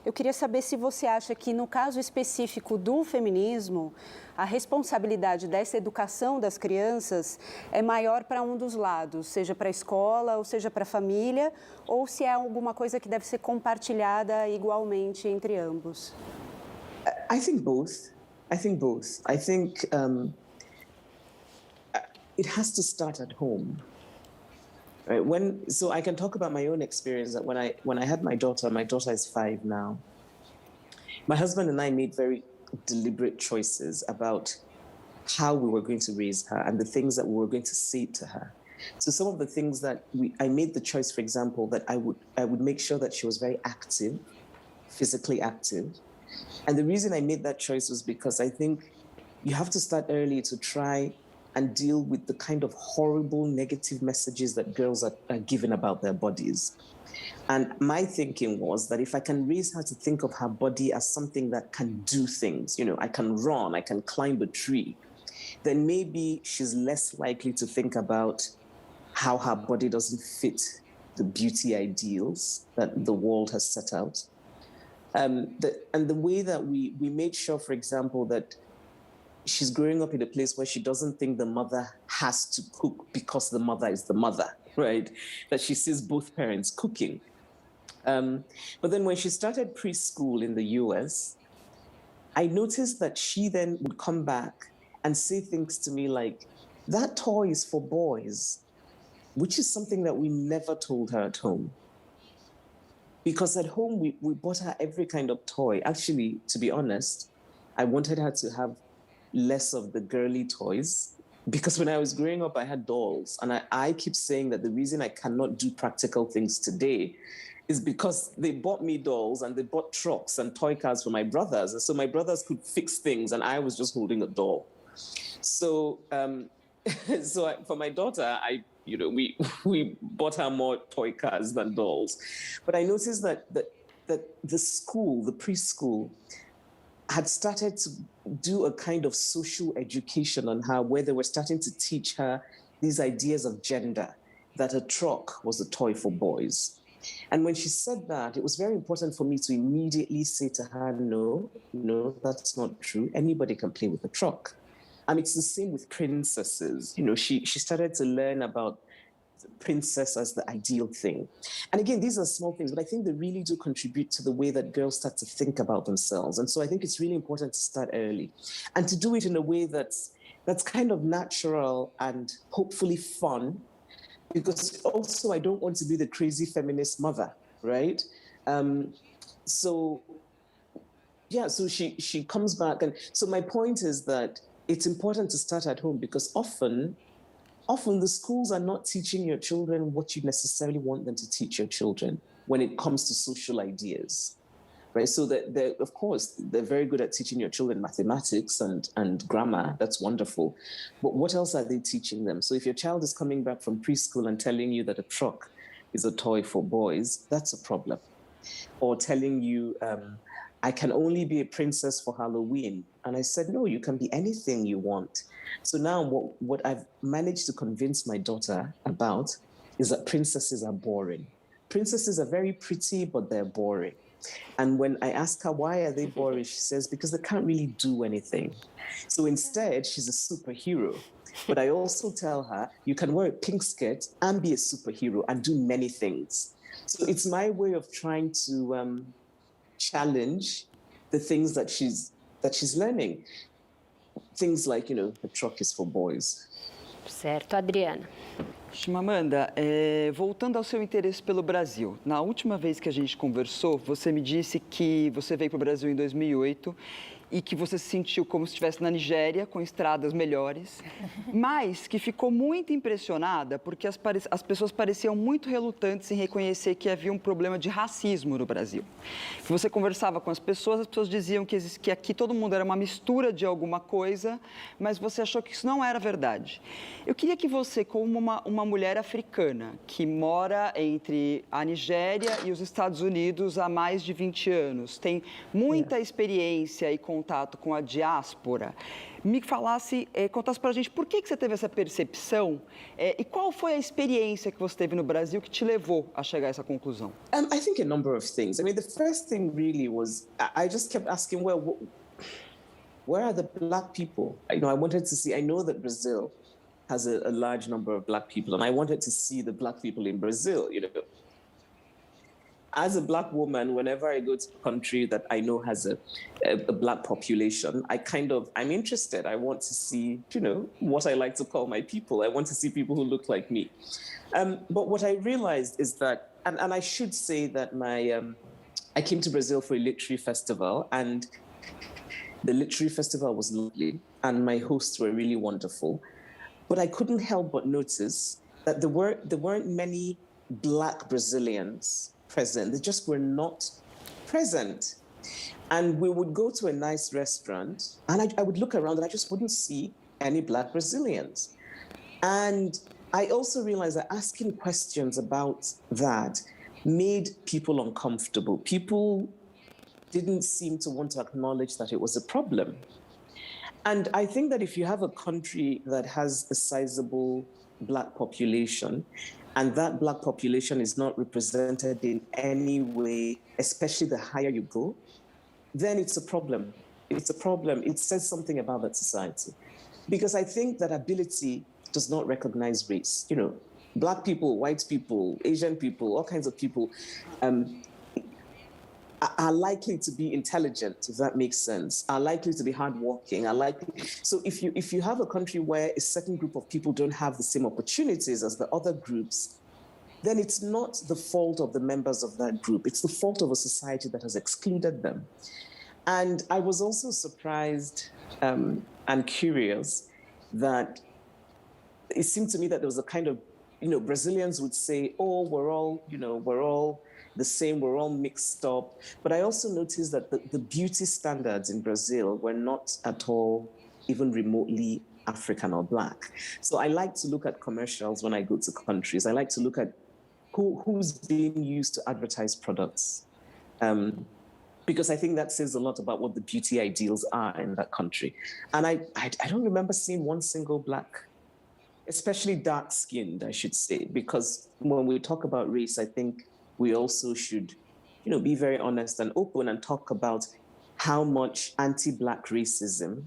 Eu queria saber se você acha que, no caso específico do feminismo, a responsabilidade dessa educação das crianças é maior para um dos lados, seja para a escola ou seja para a família, ou se é alguma coisa que deve ser compartilhada igualmente entre ambos. I think both. I think it has to start at home. Right? So I can talk about my own experience. That when I had my daughter is 5 now. My husband and I made very deliberate choices about how we were going to raise her and the things that we were going to say to her. So some of the things that I made the choice, for example, that I would make sure that she was very active, physically active. And the reason I made that choice was because I think you have to start early to try and deal with the kind of horrible negative messages that girls are given about their bodies. And my thinking was that if I can raise her to think of her body as something that can do things, you know, I can run, I can climb a tree, then maybe she's less likely to think about how her body doesn't fit the beauty ideals that the world has set out. And the way that we made sure, for example, that she's growing up in a place where she doesn't think the mother has to cook because the mother is the mother, right? That she sees both parents cooking. But then when she started preschool in the US, I noticed that she then would come back and say things to me like, that toy is for boys, which is something that we never told her at home. Because at home, we bought her every kind of toy. Actually, to be honest, I wanted her to have less of the girly toys. Because when I was growing up, I had dolls. And I keep saying that the reason I cannot do practical things today is because they bought me dolls and they bought trucks and toy cars for my brothers. And so my brothers could fix things and I was just holding a doll. So, for my daughter, we bought her more toy cars than dolls. But I noticed that the school, the preschool, had started to do a kind of social education on her, where they were starting to teach her these ideas of gender, that a truck was a toy for boys. And when she said that, it was very important for me to immediately say to her, no, that's not true. Anybody can play with a truck. It's the same with princesses. She started to learn about the princess as the ideal thing. And again, these are small things, but I think they really do contribute to the way that girls start to think about themselves. And so I think it's really important to start early and to do it in a way that's kind of natural and hopefully fun, because also I don't want to be the crazy feminist mother, right? So she comes back. And so my point is that it's important to start at home, because often the schools are not teaching your children what you necessarily want them to teach your children when it comes to social ideas, right? So that of course, they're very good at teaching your children mathematics and grammar. That's wonderful. But what else are they teaching them? So if your child is coming back from preschool and telling you that a truck is a toy for boys, that's a problem. Or telling you, I can only be a princess for Halloween. And I said, no, you can be anything you want. So now what I've managed to convince my daughter about is that princesses are boring. Princesses are very pretty, but they're boring. And when I ask her, why are they boring? She says, because they can't really do anything. So instead, she's a superhero. But I also tell her, you can wear a pink skirt and be a superhero and do many things. So it's my way of trying to challenge the things that she's learning. Things like, the truck is for boys. Certo, Adriana. Chimamanda, voltando ao seu interesse pelo Brasil, na última vez que a gente conversou, você me disse que você veio para o Brasil em 2008 e que você se sentiu como se estivesse na Nigéria, com estradas melhores, mas que ficou muito impressionada porque as pessoas pareciam muito relutantes em reconhecer que havia um problema de racismo no Brasil. Que você conversava com as pessoas diziam que aqui todo mundo era uma mistura de alguma coisa, mas você achou que isso não era verdade. Eu queria que você, como uma mulher africana que mora entre a Nigéria e os Estados Unidos há mais de 20 anos, tem muita experiência e contato com a diáspora, me contasse para a gente por que você teve essa percepção e qual foi a experiência que você teve no Brasil que te levou a chegar a essa conclusão? I think a number of things. The first thing really was, I just kept asking, well, where are the Black people? I wanted to see, I know that Brazil has a large number of Black people, and I wanted to see the Black people in Brazil, As a Black woman, whenever I go to a country that I know has a Black population, I'm interested. I want to see, what I like to call my people. I want to see people who look like me. But what I realized is that, and I should say that I came to Brazil for a literary festival, and the literary festival was lovely, and my hosts were really wonderful. But I couldn't help but notice that there weren't many Black Brazilians present. They just were not present. And we would go to a nice restaurant, and I would look around and I just wouldn't see any Black Brazilians. And I also realized that asking questions about that made people uncomfortable. People didn't seem to want to acknowledge that it was a problem. And I think that if you have a country that has a sizable Black population, and that Black population is not represented in any way, especially the higher you go, then it's a problem. It's a problem. It says something about that society. Because I think that ability does not recognize race. You know, Black people, white people, Asian people, all kinds of people are likely to be intelligent, if that makes sense, are likely to be hardworking, are likely. So if you have a country where a certain group of people don't have the same opportunities as the other groups, then it's not the fault of the members of that group. It's the fault of a society that has excluded them. And I was also surprised and curious that it seemed to me that there was a kind of, you know, Brazilians would say, oh, we're all the same, we're all mixed up. But I also noticed that the beauty standards in Brazil were not at all even remotely African or Black. So I like to look at commercials when I go to countries. I like to look at who's being used to advertise products. Because I think that says a lot about what the beauty ideals are in that country. And I don't remember seeing one single Black, especially dark-skinned, I should say, because when we talk about race, I think we also should, you know, be very honest and open and talk about how much anti-Black racism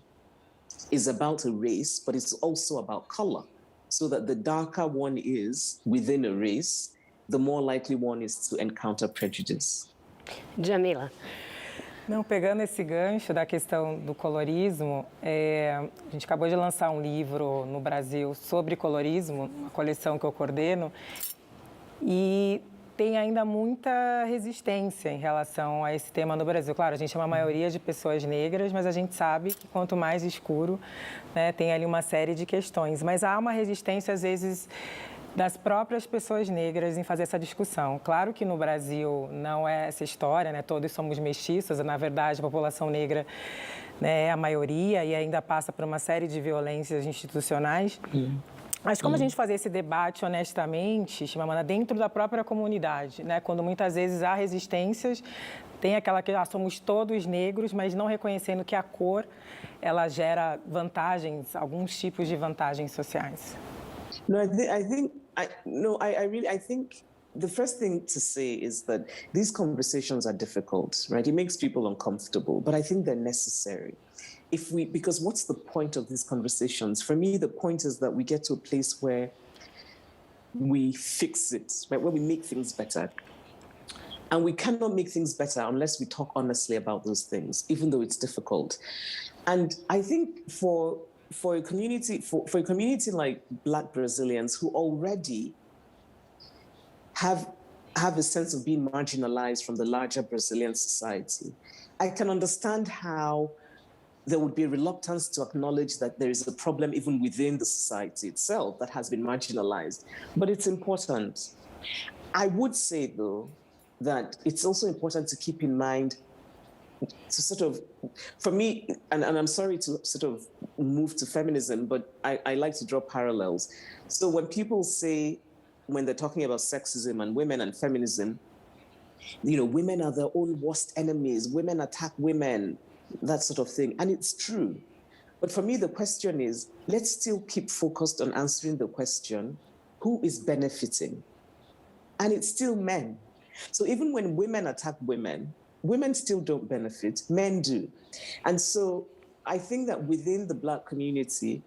is about a race, but it's also about color. So that the darker one is within a race, the more likely one is to encounter prejudice. Jamila. Não, pegando esse gancho da questão do colorismo, a gente acabou de lançar um livro no Brasil sobre colorismo, uma coleção que eu coordeno, e tem ainda muita resistência em relação a esse tema no Brasil. Claro, a gente é uma maioria de pessoas negras, mas a gente sabe que quanto mais escuro, né, tem ali uma série de questões. Mas há uma resistência, às vezes, das próprias pessoas negras em fazer essa discussão. Claro que no Brasil não é essa história, né? Todos somos mestiços, na verdade a população negra, né, é a maioria e ainda passa por uma série de violências institucionais. Mas como a gente fazer esse debate honestamente, Chimamanda, dentro da própria comunidade, né? Quando muitas vezes há resistências, tem aquela que somos todos negros, mas não reconhecendo que a cor ela gera vantagens, alguns tipos de vantagens sociais. No, I think the first thing to say is that these conversations are difficult, right? It makes people uncomfortable, but I think they're necessary. Because what's the point of these conversations? For me, the point is that we get to a place where we fix it, right? Where we make things better. And we cannot make things better unless we talk honestly about those things, even though it's difficult. And I think for a community like Black Brazilians who already have a sense of being marginalized from the larger Brazilian society, I can understand how there would be a reluctance to acknowledge that there is a problem even within the society itself that has been marginalized. But it's important. I would say, though, that it's also important to keep in mind to sort of, for me, and I'm sorry to sort of move to feminism, but I like to draw parallels. So when people say, when they're talking about sexism and women and feminism, you know, women are their own worst enemies, women attack women, that sort of thing. And it's true. But for me, the question is, let's still keep focused on answering the question, who is benefiting? And it's still men. So even when women attack women, women still don't benefit, men do. And so I think that within the Black community,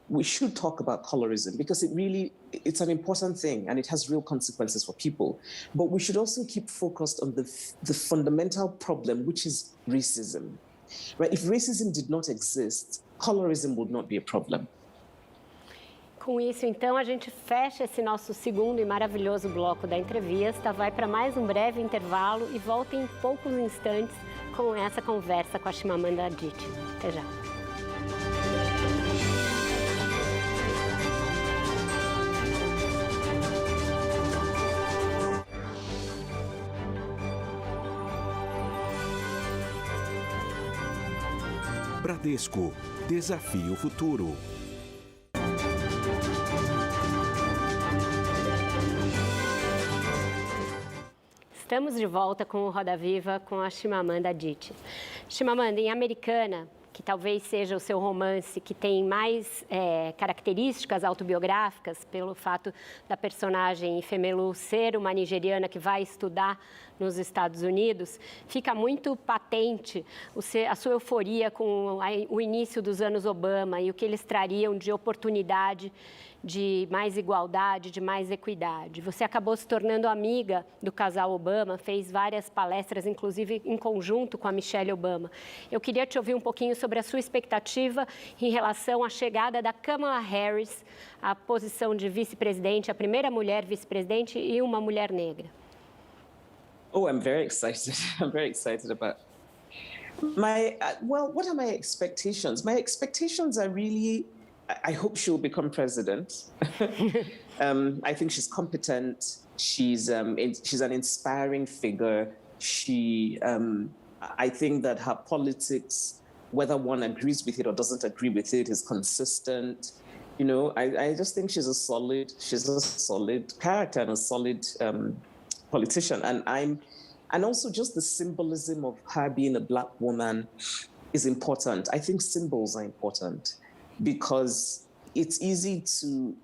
we should talk about colorism because it's an important thing and it has real consequences for people. But we should also keep focused on the fundamental problem, which is racism. Right? If racism did not exist, colorism would not be a problem. Com isso, então, a gente fecha esse nosso segundo e maravilhoso bloco da entrevista, vai para mais um breve intervalo e volta em poucos instantes com essa conversa com a Chimamanda Adichie. Até já. Bradesco, desafio futuro. Estamos de volta com o Roda Viva com a Chimamanda Adichie. Chimamanda, em Americana, que talvez seja o seu romance que tem mais características autobiográficas, pelo fato da personagem Femelu ser uma nigeriana que vai estudar nos Estados Unidos, fica muito patente a sua euforia com o início dos anos Obama e o que eles trariam de oportunidade, de mais igualdade, de mais equidade. Você acabou se tornando amiga do casal Obama, fez várias palestras, inclusive em conjunto com a Michelle Obama. Eu queria te ouvir um pouquinho sobre a sua expectativa em relação à chegada da Kamala Harris à posição de vice-presidente, a primeira mulher vice-presidente e uma mulher negra. Oh, I'm very excited. I'm very excited about what are my expectations? My expectations are really, I hope she'll become president. I think she's competent. She's an inspiring figure. I think that her politics, whether one agrees with it or doesn't agree with it, is consistent. You know, I just think she's a solid character and a solid politician, and also just the symbolism of her being a Black woman is important. I think symbols are important because it's easy to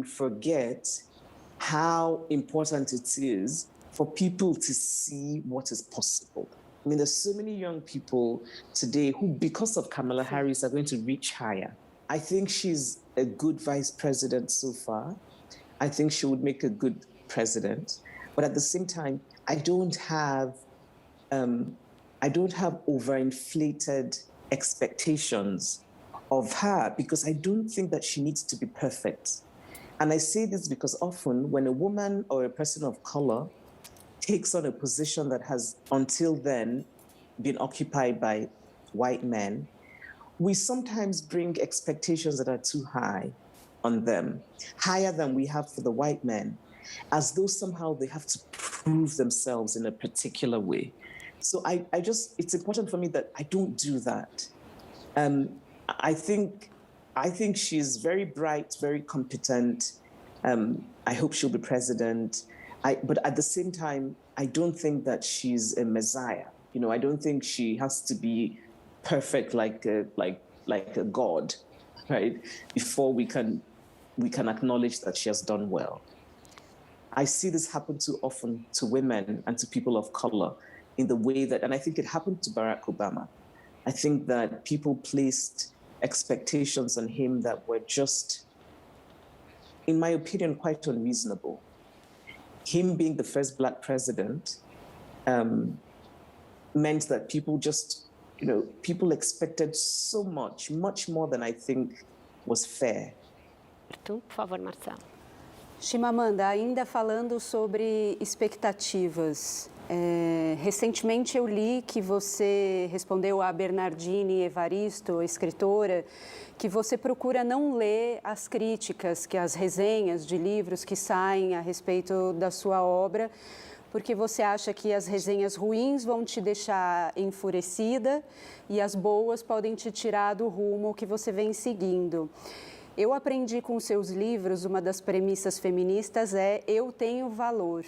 forget how important it is for people to see what is possible. I mean, there's so many young people today who, because of Kamala Harris, are going to reach higher. I think she's a good vice president so far. I think she would make a good president, but at the same time, I don't have overinflated expectations of her because I don't think that she needs to be perfect. And I say this because often when a woman or a person of color takes on a position that has until then been occupied by white men, we sometimes bring expectations that are too high on them, higher than we have for the white men, as though somehow they have to prove themselves in a particular way. So it's important for me that I don't do that. I think she's very bright, very competent. I hope she'll be president. But at the same time, I don't think that she's a messiah. You know, I don't think she has to be perfect like a god, right? Before we can acknowledge that she has done well. I see this happen too often to women and to people of color in the way that, and I think it happened to Barack Obama. I think that people placed expectations on him that were just, in my opinion, quite unreasonable. Him being the first Black president meant that people just, people expected so much more than I think was fair. Por favor, Marcelo. Chimamanda, ainda falando sobre expectativas. Recentemente eu li que você respondeu a Bernardine Evaristo, escritora, que você procura não ler as críticas, as resenhas de livros que saem a respeito da sua obra, porque você acha que as resenhas ruins vão te deixar enfurecida e as boas podem te tirar do rumo que você vem seguindo. Eu aprendi com seus livros, uma das premissas feministas é eu tenho valor.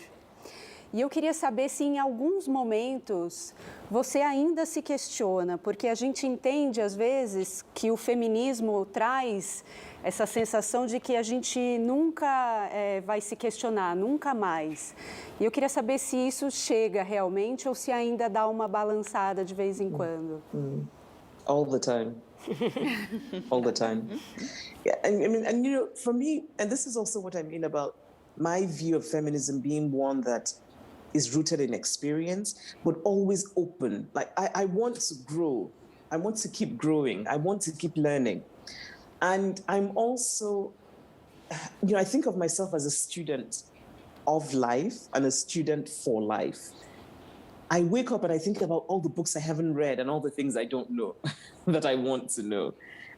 E eu queria saber se em alguns momentos você ainda se questiona, porque a gente entende às vezes que o feminismo traz essa sensação de que a gente nunca vai se questionar, nunca mais. E eu queria saber se isso chega realmente ou se ainda dá uma balançada de vez em quando. All the time. All the time. Yeah, and for me, and this is also what I mean about my view of feminism being one that is rooted in experience, but always open. Like, I want to grow. I want to keep growing. I want to keep learning. And I'm also, I think of myself as a student of life and a student for life. I wake up and I think about all the books I haven't read and all the things I don't know that I want to know.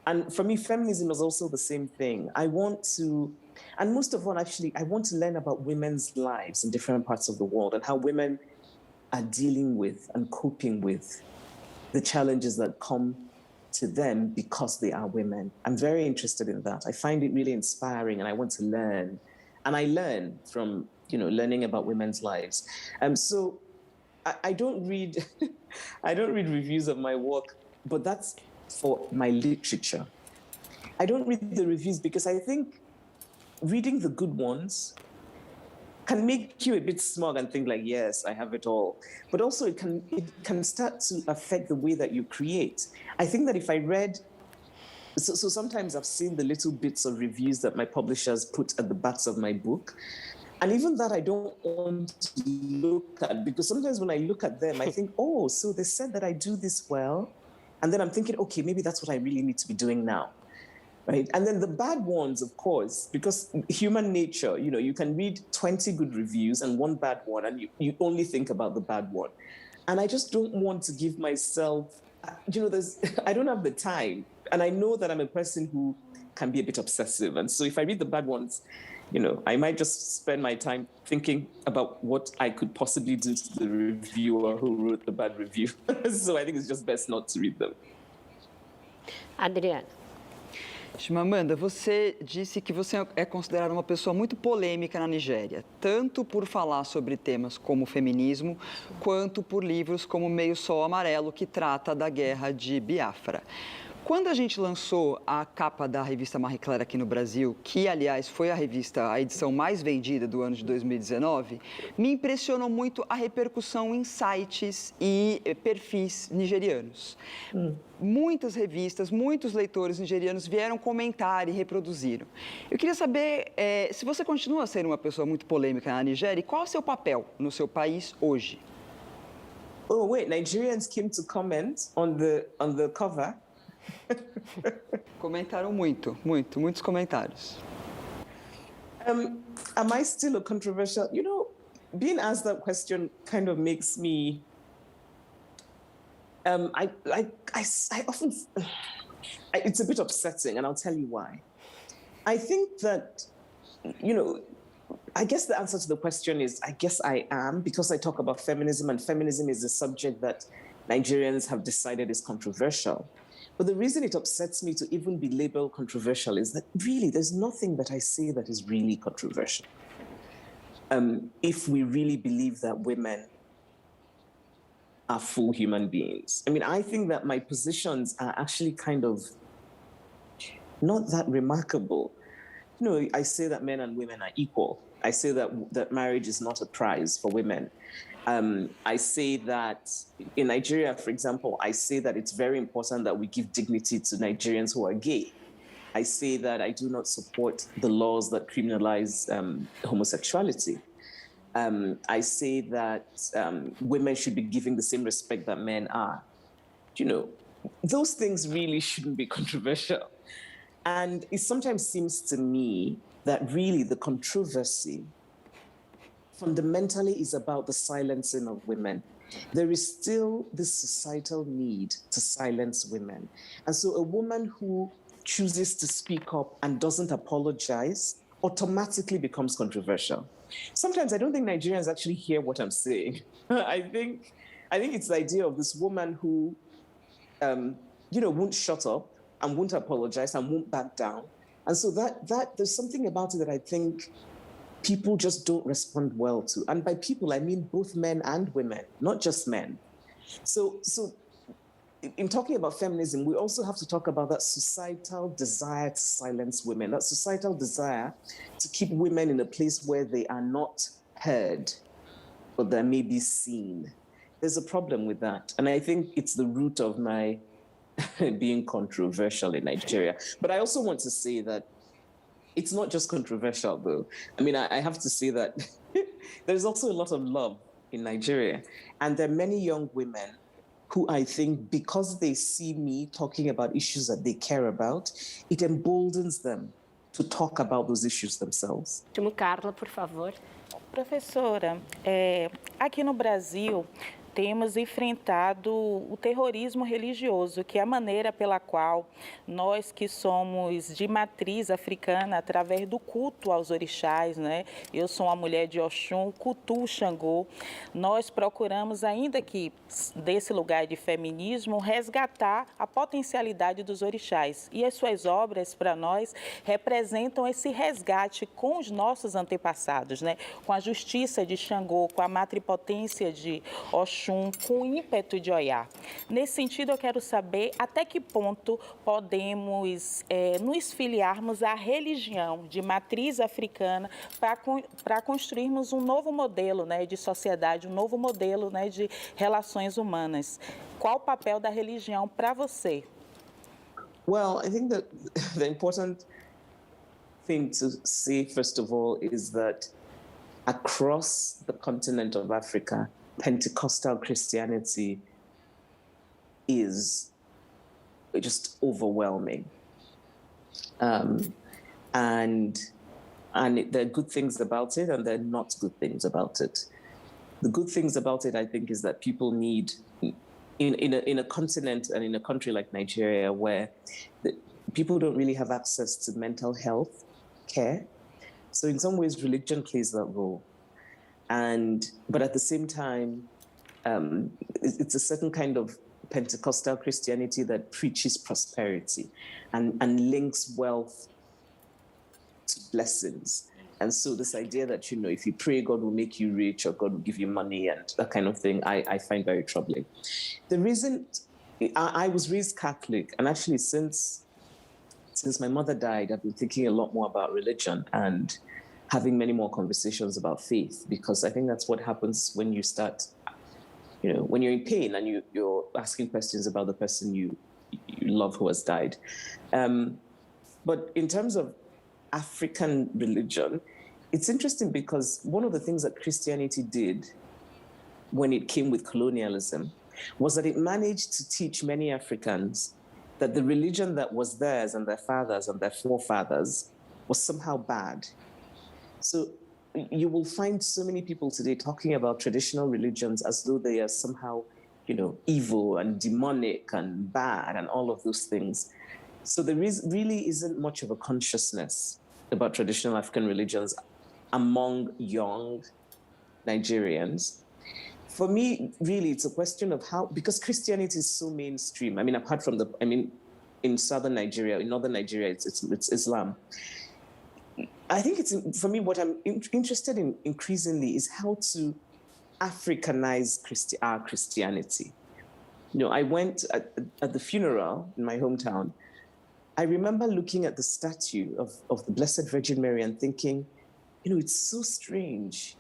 And for me, feminism is also the same thing. I want to, and most of all, actually, I want to learn about women's lives in different parts of the world and how women are dealing with and coping with the challenges that come to them because they are women. I'm very interested in that. I find it really inspiring and I want to learn. And I learn from, learning about women's lives. So I don't read I don't read reviews of my work, but that's for my literature. I don't read the reviews because I think reading the good ones can make you a bit smug and think like, yes, I have it all. But also it can start to affect the way that you create. I think that if I read, so sometimes I've seen the little bits of reviews that my publishers put at the backs of my book. And even that I don't want to look at, because sometimes when I look at them, I think, oh, so they said that I do this well. And then I'm thinking, okay, maybe that's what I really need to be doing now. Right? And then the bad ones, of course, because human nature, you can read 20 good reviews and one bad one, and you only think about the bad one. And I just don't want to give myself, I don't have the time. And I know that I'm a person who can be a bit obsessive. And so if I read the bad ones, I might just spend my time thinking about what I could possibly do to the reviewer who wrote the bad review. So I think it's just best not to read them. Adriana. Chimamanda, você disse que você é considerada uma pessoa muito polêmica na Nigéria, tanto por falar sobre temas como o feminismo, quanto por livros como Meio Sol Amarelo, que trata da guerra de Biafra. Quando a gente lançou a capa da revista Marie Claire aqui no Brasil, que, aliás, foi a edição mais vendida do ano de 2019, me impressionou muito a repercussão em sites e perfis nigerianos. Muitas revistas, muitos leitores nigerianos vieram comentar e reproduziram. Eu queria saber se você continua a ser uma pessoa muito polêmica na Nigéria e qual é o seu papel no seu país hoje? Oh, wait, Nigerians came to comment on the cover? Comentaram muitos comentários. Am I still a controversial? Being asked that question kind of makes me. I often. It's a bit upsetting, and I'll tell you why. I think that, I guess the answer to the question is, I guess I am, because I talk about feminism, and feminism is a subject that Nigerians have decided is controversial. But the reason it upsets me to even be labeled controversial is that really there's nothing that I say that is really controversial. If we really believe that women are full human beings. I mean, I think that my positions are actually kind of not that remarkable. I say that men and women are equal. I say that marriage is not a prize for women. I say that in Nigeria, for example, I say that it's very important that we give dignity to Nigerians who are gay. I say that I do not support the laws that criminalize homosexuality. I say that women should be given the same respect that men are. Those things really shouldn't be controversial. And it sometimes seems to me that really the controversy fundamentally is about the silencing of women. There is still this societal need to silence women. And so a woman who chooses to speak up and doesn't apologize automatically becomes controversial. Sometimes I don't think Nigerians actually hear what I'm saying. I think it's the idea of this woman who, won't shut up and won't apologize and won't back down. And so that there's something about it that I think people just don't respond well to. And by people, I mean both men and women, not just men. So in talking about feminism, we also have to talk about that societal desire to silence women, that societal desire to keep women in a place where they are not heard, but they may be seen. There's a problem with that. And I think it's the root of my being controversial in Nigeria. But I also want to say that it's not just controversial, though. I mean, I have to say that there's also a lot of love in Nigeria. And there are many young women who I think, because they see me talking about issues that they care about, it emboldens them to talk about those issues themselves. Carla, por favor. Professora, aqui no Brasil, temos enfrentado o terrorismo religioso, que é a maneira pela qual nós que somos de matriz africana, através do culto aos orixás, né? Eu sou uma mulher de Oxum, cultuo Xangô, nós procuramos, ainda que desse lugar de feminismo, resgatar a potencialidade dos orixás. E as suas obras, para nós, representam esse resgate com os nossos antepassados, né? Com a justiça de Xangô, com a matripotência de Oxum, com o ímpeto de Oiá. Nesse sentido, eu quero saber até que ponto podemos nos filiarmos à religião de matriz africana para construirmos um novo modelo, né, de sociedade, um novo modelo, né, de relações humanas. Qual o papel da religião para você? Well, I think that the important thing to say, first of all, is that across the continent of Africa, Pentecostal Christianity is just overwhelming. And there are good things about it and there are not good things about it. The good things about it, I think, is that people need, in a continent and in a country like Nigeria, where people don't really have access to mental health care. So in some ways, religion plays that role. But at the same time, it's a certain kind of Pentecostal Christianity that preaches prosperity and links wealth to blessings. And so this idea that, if you pray, God will make you rich or God will give you money and that kind of thing, I find very troubling. The reason I was raised Catholic, and actually since my mother died, I've been thinking a lot more about religion and having many more conversations about faith, because I think that's what happens when you start, when you're in pain and you're asking questions about the person you love who has died. But in terms of African religion, it's interesting because one of the things that Christianity did when it came with colonialism was that it managed to teach many Africans that the religion that was theirs and their fathers and their forefathers was somehow bad. So you will find so many people today talking about traditional religions as though they are somehow, evil and demonic and bad and all of those things. So there really isn't much of a consciousness about traditional African religions among young Nigerians. For me, really, it's a question of how, because Christianity is so mainstream. I mean, apart from in southern Nigeria, in northern Nigeria, it's Islam. I think for me, what I'm interested in increasingly is how to Africanize our Christianity. I went at the funeral in my hometown. I remember looking at the statue of the Blessed Virgin Mary and thinking, it's so strange.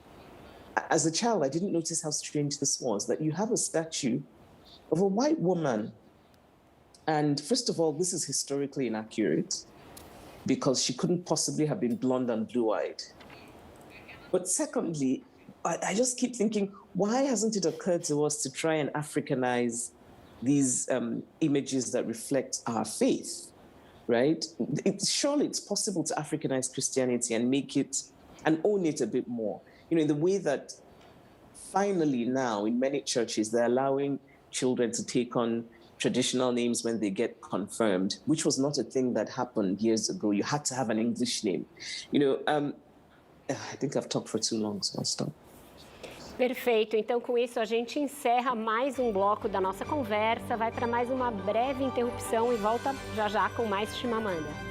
As a child, I didn't notice how strange this was, that you have a statue of a white woman. And first of all, this is historically inaccurate because she couldn't possibly have been blonde and blue-eyed. But secondly, I just keep thinking, why hasn't it occurred to us to try and Africanize these images that reflect our faith, right? Surely it's possible to Africanize Christianity and make it, and own it a bit more. In the way that finally now in many churches, they're allowing children to take on traditional names when they get confirmed, which was not a thing that happened years ago. You had to have an English name. I think I've talked for too long, so I'll stop. Perfeito. Então, com isso, a gente encerra mais um bloco da nossa conversa, vai para mais uma breve interrupção e volta já com mais Chimamanda.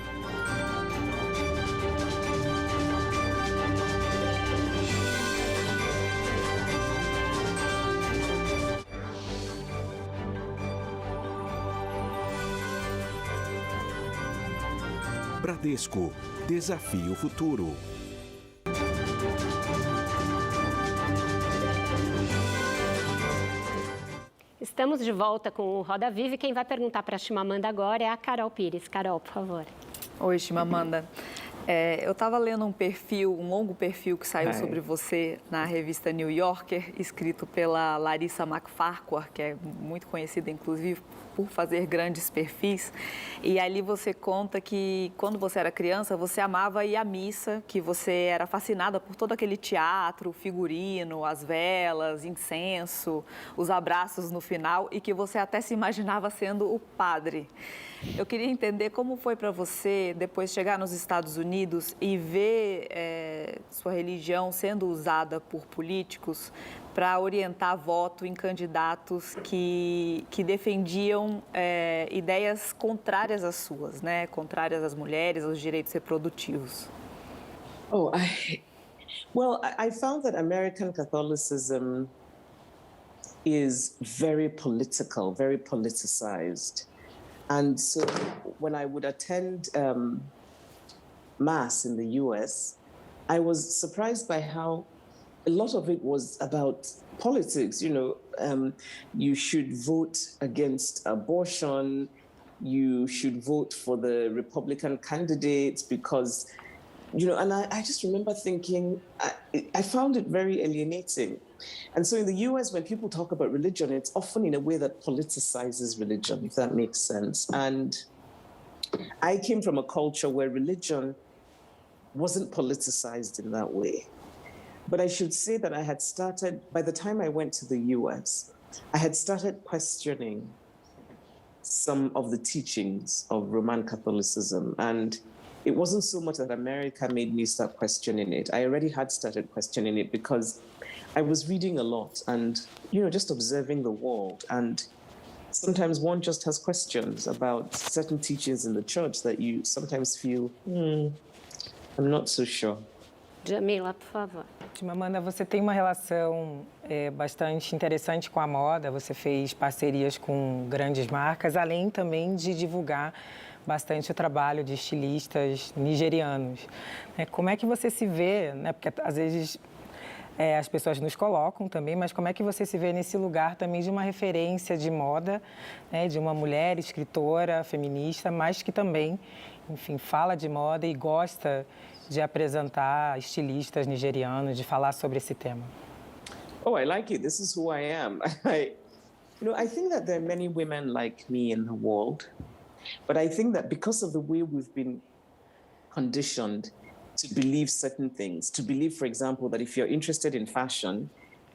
Bradesco, desafio futuro. Estamos de volta com o Roda Viva e quem vai perguntar para a Chimamanda agora é a Carol Pires. Carol, por favor. Oi, Chimamanda. Eu estava lendo um longo perfil que saiu sobre você na revista New Yorker, escrito pela Larissa MacFarquhar, que é muito conhecida, inclusive, por fazer grandes perfis. E ali você conta que, quando você era criança, você amava ir à missa, que você era fascinada por todo aquele teatro, figurino, as velas, incenso, os abraços no final, e que você até se imaginava sendo o padre. Eu queria entender como foi para você, depois chegar nos Estados Unidos e ver sua religião sendo usada por políticos para orientar voto em candidatos que defendiam ideias contrárias às suas, né? Contrárias às mulheres, aos direitos reprodutivos. I found that American Catholicism is very political, very politicized. And so when I would attend Mass in the US, I was surprised by how a lot of it was about politics. You should vote against abortion, you should vote for the Republican candidates because, and I just remember thinking, I found it very alienating. And so in the US, when people talk about religion, it's often in a way that politicizes religion, if that makes sense. And I came from a culture where religion wasn't politicized in that way. But I should say that I had started, by the time I went to the US, I had started questioning some of the teachings of Roman Catholicism. And it wasn't so much that America made me start questioning it. I already had started questioning it because I was reading a lot and, just observing the world. And sometimes one just has questions about certain teachings in the church that you sometimes feel, I'm not so sure. Jamila, por favor. Chimamanda, você tem uma relação bastante interessante com a moda, você fez parcerias com grandes marcas, além também de divulgar bastante o trabalho de estilistas nigerianos. Como é que você se vê, né? Porque às vezes as pessoas nos colocam também, mas como é que você se vê nesse lugar também de uma referência de moda, né? De uma mulher escritora, feminista, mas que também, enfim, fala de moda e gosta de apresentar estilistas nigerianos, de falar sobre esse tema? I like it. This is who I am. I think that there are many women like me in the world, but I think that because of the way we've been conditioned to believe certain things, to believe, for example, that if you're interested in fashion,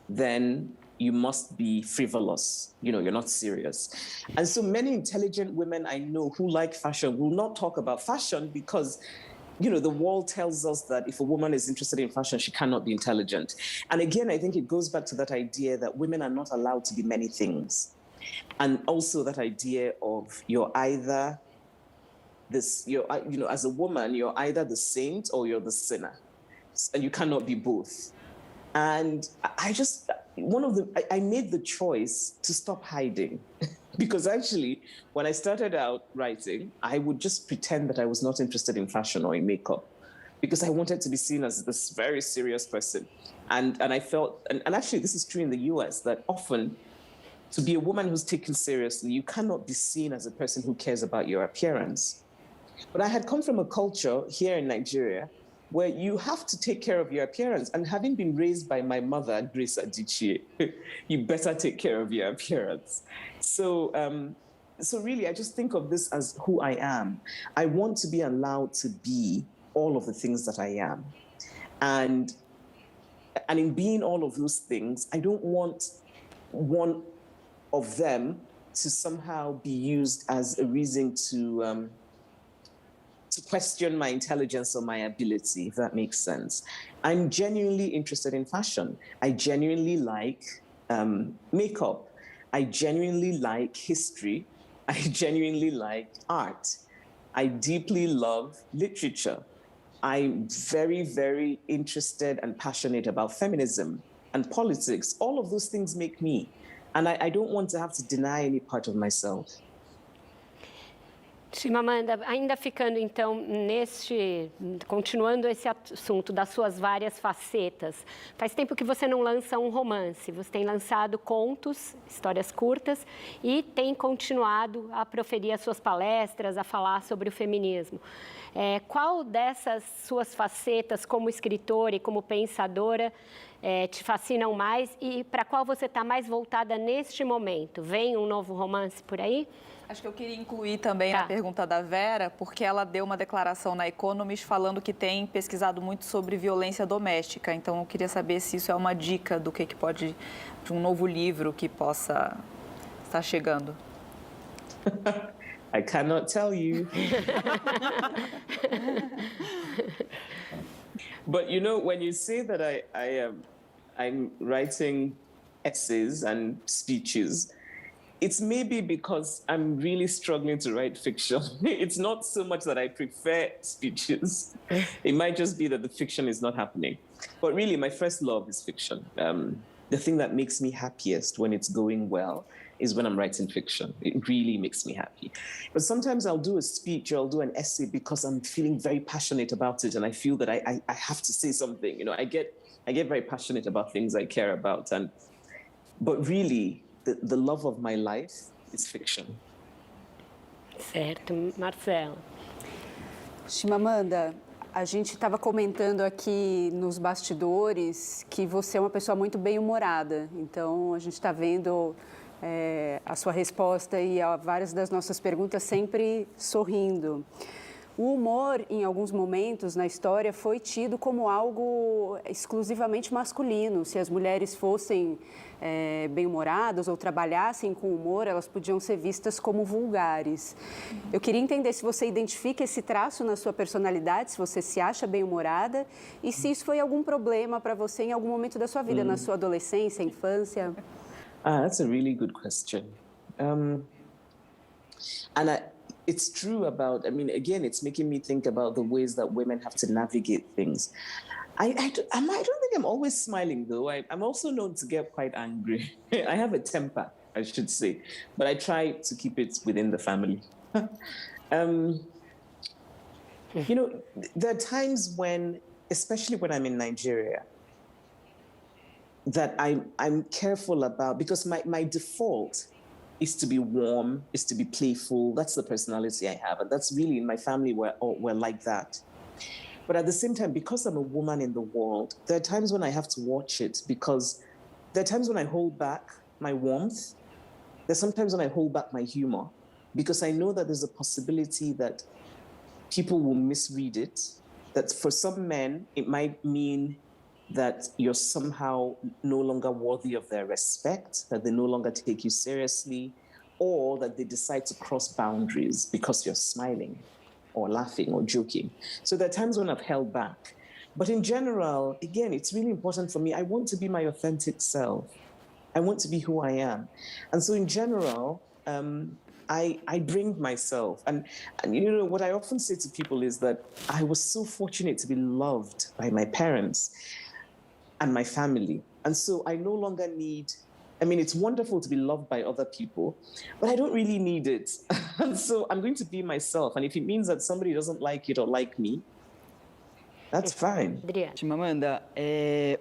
then you must be frivolous, you're not serious. And so many intelligent women I know who like fashion will not talk about fashion because the world tells us that if a woman is interested in fashion, she cannot be intelligent. And again, I think it goes back to that idea that women are not allowed to be many things. And also that idea of you're either as a woman, you're either the saint or you're the sinner. And you cannot be both. And I made the choice to stop hiding. Because actually, when I started out writing, I would just pretend that I was not interested in fashion or in makeup because I wanted to be seen as this very serious person. And I felt, and actually this is true in the US, that often to be a woman who's taken seriously, you cannot be seen as a person who cares about your appearance. But I had come from a culture here in Nigeria where you have to take care of your appearance. And having been raised by my mother, Grace Adichie, you better take care of your appearance. So really, I just think of this as who I am. I want to be allowed to be all of the things that I am. And in being all of those things, I don't want one of them to somehow be used as a reason to question my intelligence or my ability, if that makes sense. I'm genuinely interested in fashion. I genuinely like makeup. I genuinely like history. I genuinely like art. I deeply love literature. I'm very, very interested and passionate about feminism and politics. All of those things make me. And I don't want to have to deny any part of myself. Chimamanda, ainda ficando então continuando esse assunto das suas várias facetas, faz tempo que você não lança um romance, você tem lançado contos, histórias curtas e tem continuado a proferir as suas palestras, a falar sobre o feminismo. Qual dessas suas facetas como escritora e como pensadora te fascinam mais e para qual você está mais voltada neste momento? Vem um novo romance por aí? Acho que eu queria incluir também a pergunta da Vera, porque ela deu uma declaração na Economist falando que tem pesquisado muito sobre violência doméstica. Então, eu queria saber se isso é uma dica do que pode, de um novo livro que possa estar chegando. I cannot tell you. But you know, when you say that I'm writing essays and speeches, it's maybe because I'm really struggling to write fiction. It's not so much that I prefer speeches. It might just be that the fiction is not happening. But really, my first love is fiction. The thing that makes me happiest when it's going well is when I'm writing fiction. It really makes me happy. But sometimes I'll do a speech or I'll do an essay because I'm feeling very passionate about it and I feel that I have to say something. You know, I get very passionate about things I care about. But really, the love of my life is fiction. Certo, Marcela. Chimamanda, a gente estava comentando aqui nos bastidores que você é uma pessoa muito bem-humorada. Então, a gente está vendo a sua resposta e a várias das nossas perguntas sempre sorrindo. O humor, em alguns momentos na história, foi tido como algo exclusivamente masculino. Se as mulheres fossem bem-humoradas ou trabalhassem com humor, elas podiam ser vistas como vulgares. Eu queria entender se você identifica esse traço na sua personalidade, se você se acha bem-humorada e se isso foi algum problema para você em algum momento da sua vida, na sua adolescência, infância. That's a really good question. It's true about, I mean, again, it's making me think about the ways that women have to navigate things. I don't think I'm always smiling, though. I'm also known to get quite angry. I have a temper, I should say, but I try to keep it within the family. You know, there are times when, especially when I'm in Nigeria, that I'm careful about, because my default is to be warm, is to be playful. That's the personality I have. And that's really, in my family, we're like that. But at the same time, because I'm a woman in the world, there are times when I have to watch it, because there are times when I hold back my warmth. There's sometimes when I hold back my humor, because I know that there's a possibility that people will misread it, that for some men, it might mean that you're somehow no longer worthy of their respect, that they no longer take you seriously, or that they decide to cross boundaries because you're smiling or laughing or joking. So there are times when I've held back. But in general, again, it's really important for me. I want to be my authentic self. I want to be who I am. And so in general, I bring myself. And you know, what I often say to people is that I was so fortunate to be loved by my parents and my family. And so I no longer need, I mean, it's wonderful to be loved by other people, but I don't really need it. And so I'm going to be myself. And if it means that somebody doesn't like it or like me, that's fine. Chimamanda,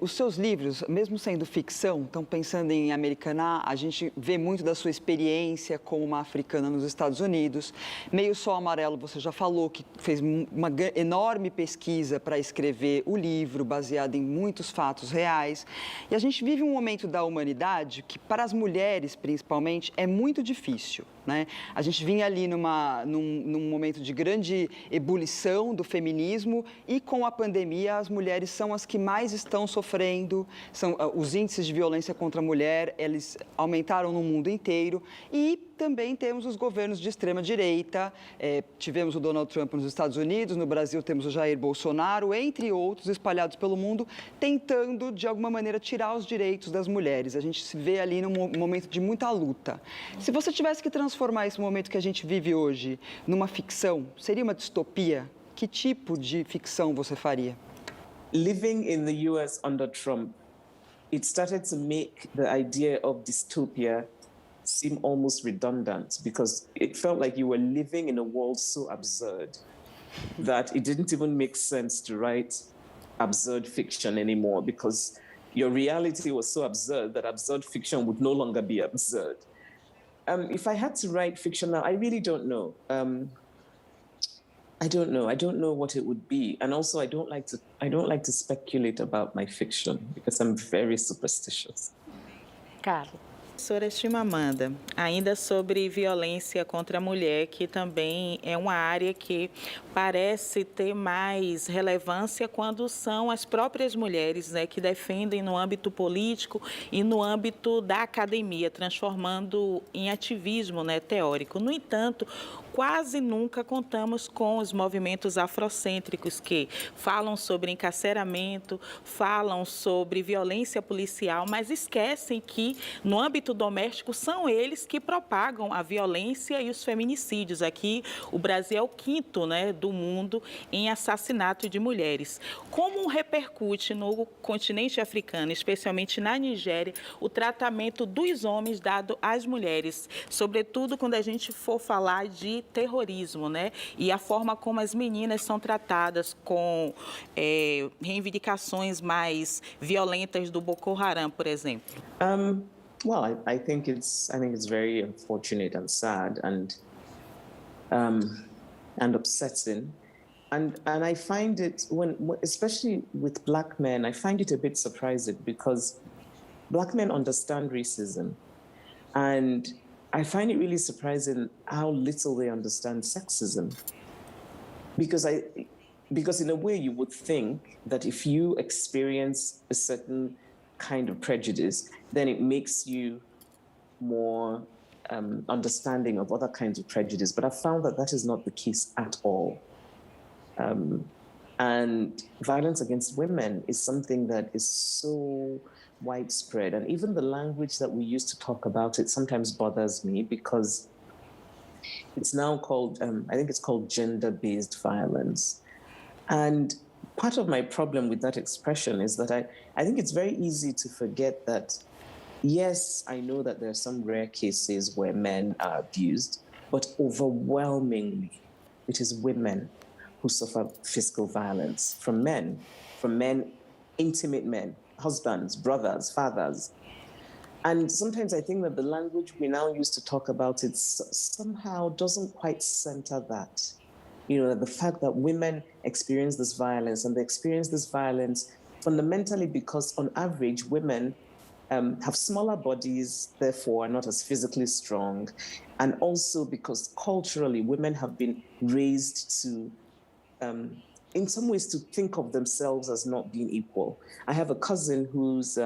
os seus livros, mesmo sendo ficção, estão pensando em americanar, a gente vê muito da sua experiência como uma africana nos Estados Unidos. Meio Sol Amarelo, você já falou que fez uma enorme pesquisa para escrever o livro, baseado em muitos fatos reais. E a gente vive um momento da humanidade que, para as mulheres, principalmente, é muito difícil, né? A gente vinha ali num momento de grande ebulição do feminismo e, com a pandemia, as mulheres são as que mais estão sofrendo, os índices de violência contra a mulher, eles aumentaram no mundo inteiro e também temos os governos de extrema-direita, tivemos o Donald Trump nos Estados Unidos, no Brasil temos o Jair Bolsonaro, entre outros, espalhados pelo mundo, tentando, de alguma maneira, tirar os direitos das mulheres. A gente se vê ali num momento de muita luta. Se você tivesse que transformar esse momento que a gente vive hoje numa ficção, seria uma distopia? Que tipo de ficção você faria? Living in the US under Trump, it started to make the idea of dystopia seem almost redundant because it felt like you were living in a world so absurd that it didn't even make sense to write absurd fiction anymore because your reality was so absurd that absurd fiction would no longer be absurd. If I had to write fiction now, I really don't know. I don't know what it would be. And also I don't like to speculate about my fiction because I'm very superstitious. Carla. Professora Chimamanda, ainda sobre violência contra a mulher, que também é uma área que parece ter mais relevância quando são as próprias mulheres, né, que defendem no âmbito político e no âmbito da academia, transformando em ativismo, né, teórico. No entanto, quase nunca contamos com os movimentos afrocêntricos que falam sobre encarceramento, falam sobre violência policial, mas esquecem que no âmbito doméstico são eles que propagam a violência e os feminicídios. Aqui o Brasil é o quinto, né, do mundo em assassinato de mulheres. Como repercute no continente africano, especialmente na Nigéria, o tratamento dos homens dado às mulheres, sobretudo quando a gente for falar de terrorismo, né? E a forma como as meninas são tratadas com reivindicações mais violentas do Boko Haram, por exemplo. Well, I think it's very unfortunate and sad and upsetting, and I find it especially with Black men, I find it a bit surprising because Black men understand racism, and I find it really surprising how little they understand sexism. Because in a way you would think that if you experience a certain kind of prejudice, then it makes you more understanding of other kinds of prejudice. But I found that is not the case at all. And violence against women is something that is so widespread. And even the language that we use to talk about it sometimes bothers me because it's now called, I think it's called gender-based violence. And part of my problem with that expression is that I think it's very easy to forget that, yes, I know that there are some rare cases where men are abused, but overwhelmingly, it is women who suffer physical violence from men, intimate men, husbands, brothers, fathers. And sometimes I think that the language we now use to talk about it somehow doesn't quite center that. You know, the fact that women experience this violence, and they experience this violence fundamentally because on average women have smaller bodies, therefore are not as physically strong, and also because culturally women have been raised to in some ways to think of themselves as not being equal. I have a cousin whose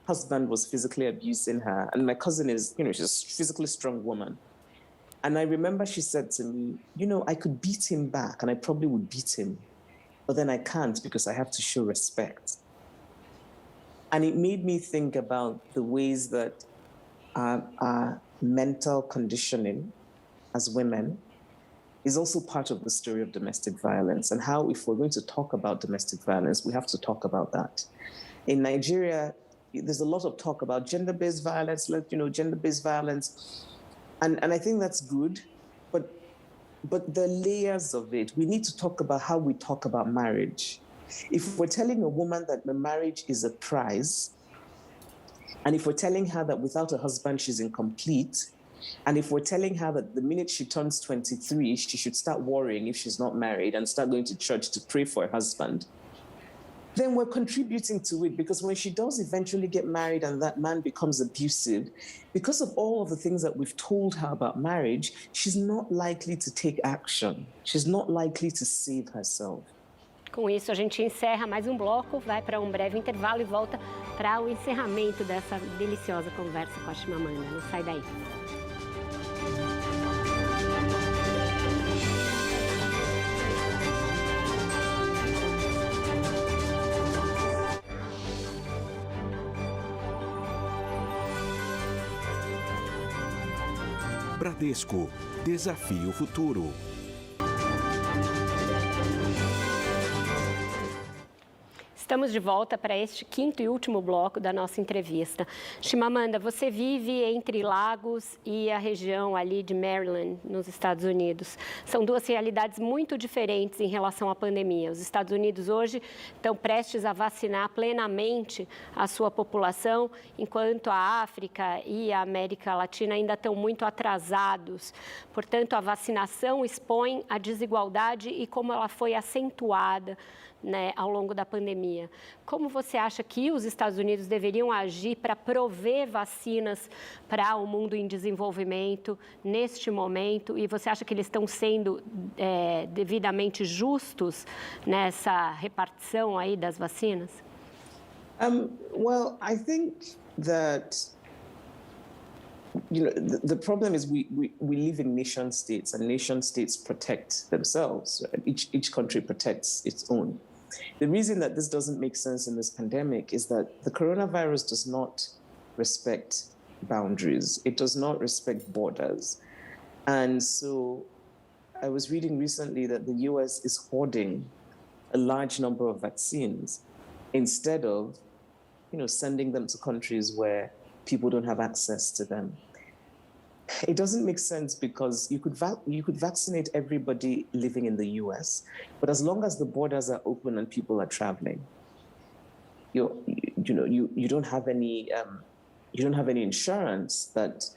husband was physically abusing her, and my cousin is, she's a physically strong woman. And I remember she said to me, I could beat him back, and I probably would beat him, but then I can't because I have to show respect. And it made me think about the ways that our mental conditioning as women is also part of the story of domestic violence, and how, if we're going to talk about domestic violence, we have to talk about that. In Nigeria, there's a lot of talk about gender-based violence, gender-based violence, and I think that's good, but the layers of it, we need to talk about how we talk about marriage. If we're telling a woman that the marriage is a prize, and if we're telling her that without a husband she's incomplete, and if we're telling her that the minute she turns 23, she should start worrying if she's not married and start going to church to pray for her husband, then we're contributing to it, because when she does eventually get married and that man becomes abusive, because of all of the things that we've told her about marriage, she's not likely to take action. She's not likely to save herself. Com isso, a gente encerra mais um bloco, vai para um breve intervalo e volta para o encerramento dessa deliciosa conversa com a Chimamanda. Não sai daí. Bradesco, desafio futuro. Estamos de volta para este quinto e último bloco da nossa entrevista. Chimamanda, você vive entre Lagos e a região ali de Maryland, nos Estados Unidos. São duas realidades muito diferentes em relação à pandemia. Os Estados Unidos hoje estão prestes a vacinar plenamente a sua população, enquanto a África e a América Latina ainda estão muito atrasados. Portanto, a vacinação expõe a desigualdade e como ela foi acentuada, né, ao longo da pandemia. Como você acha que os Estados Unidos deveriam agir para prover vacinas para o mundo em desenvolvimento neste momento? E você acha que eles estão sendo devidamente justos nessa repartição aí das vacinas? Well, I think that the problem is we live in nation states, and nation states protect themselves. Each country protects its own. The reason that this doesn't make sense in this pandemic is that the coronavirus does not respect boundaries. It does not respect borders. And so I was reading recently that the US is hoarding a large number of vaccines instead of, sending them to countries where people don't have access to them. It doesn't make sense because you could vaccinate everybody living in the US, but as long as the borders are open and people are traveling, you don't have any insurance that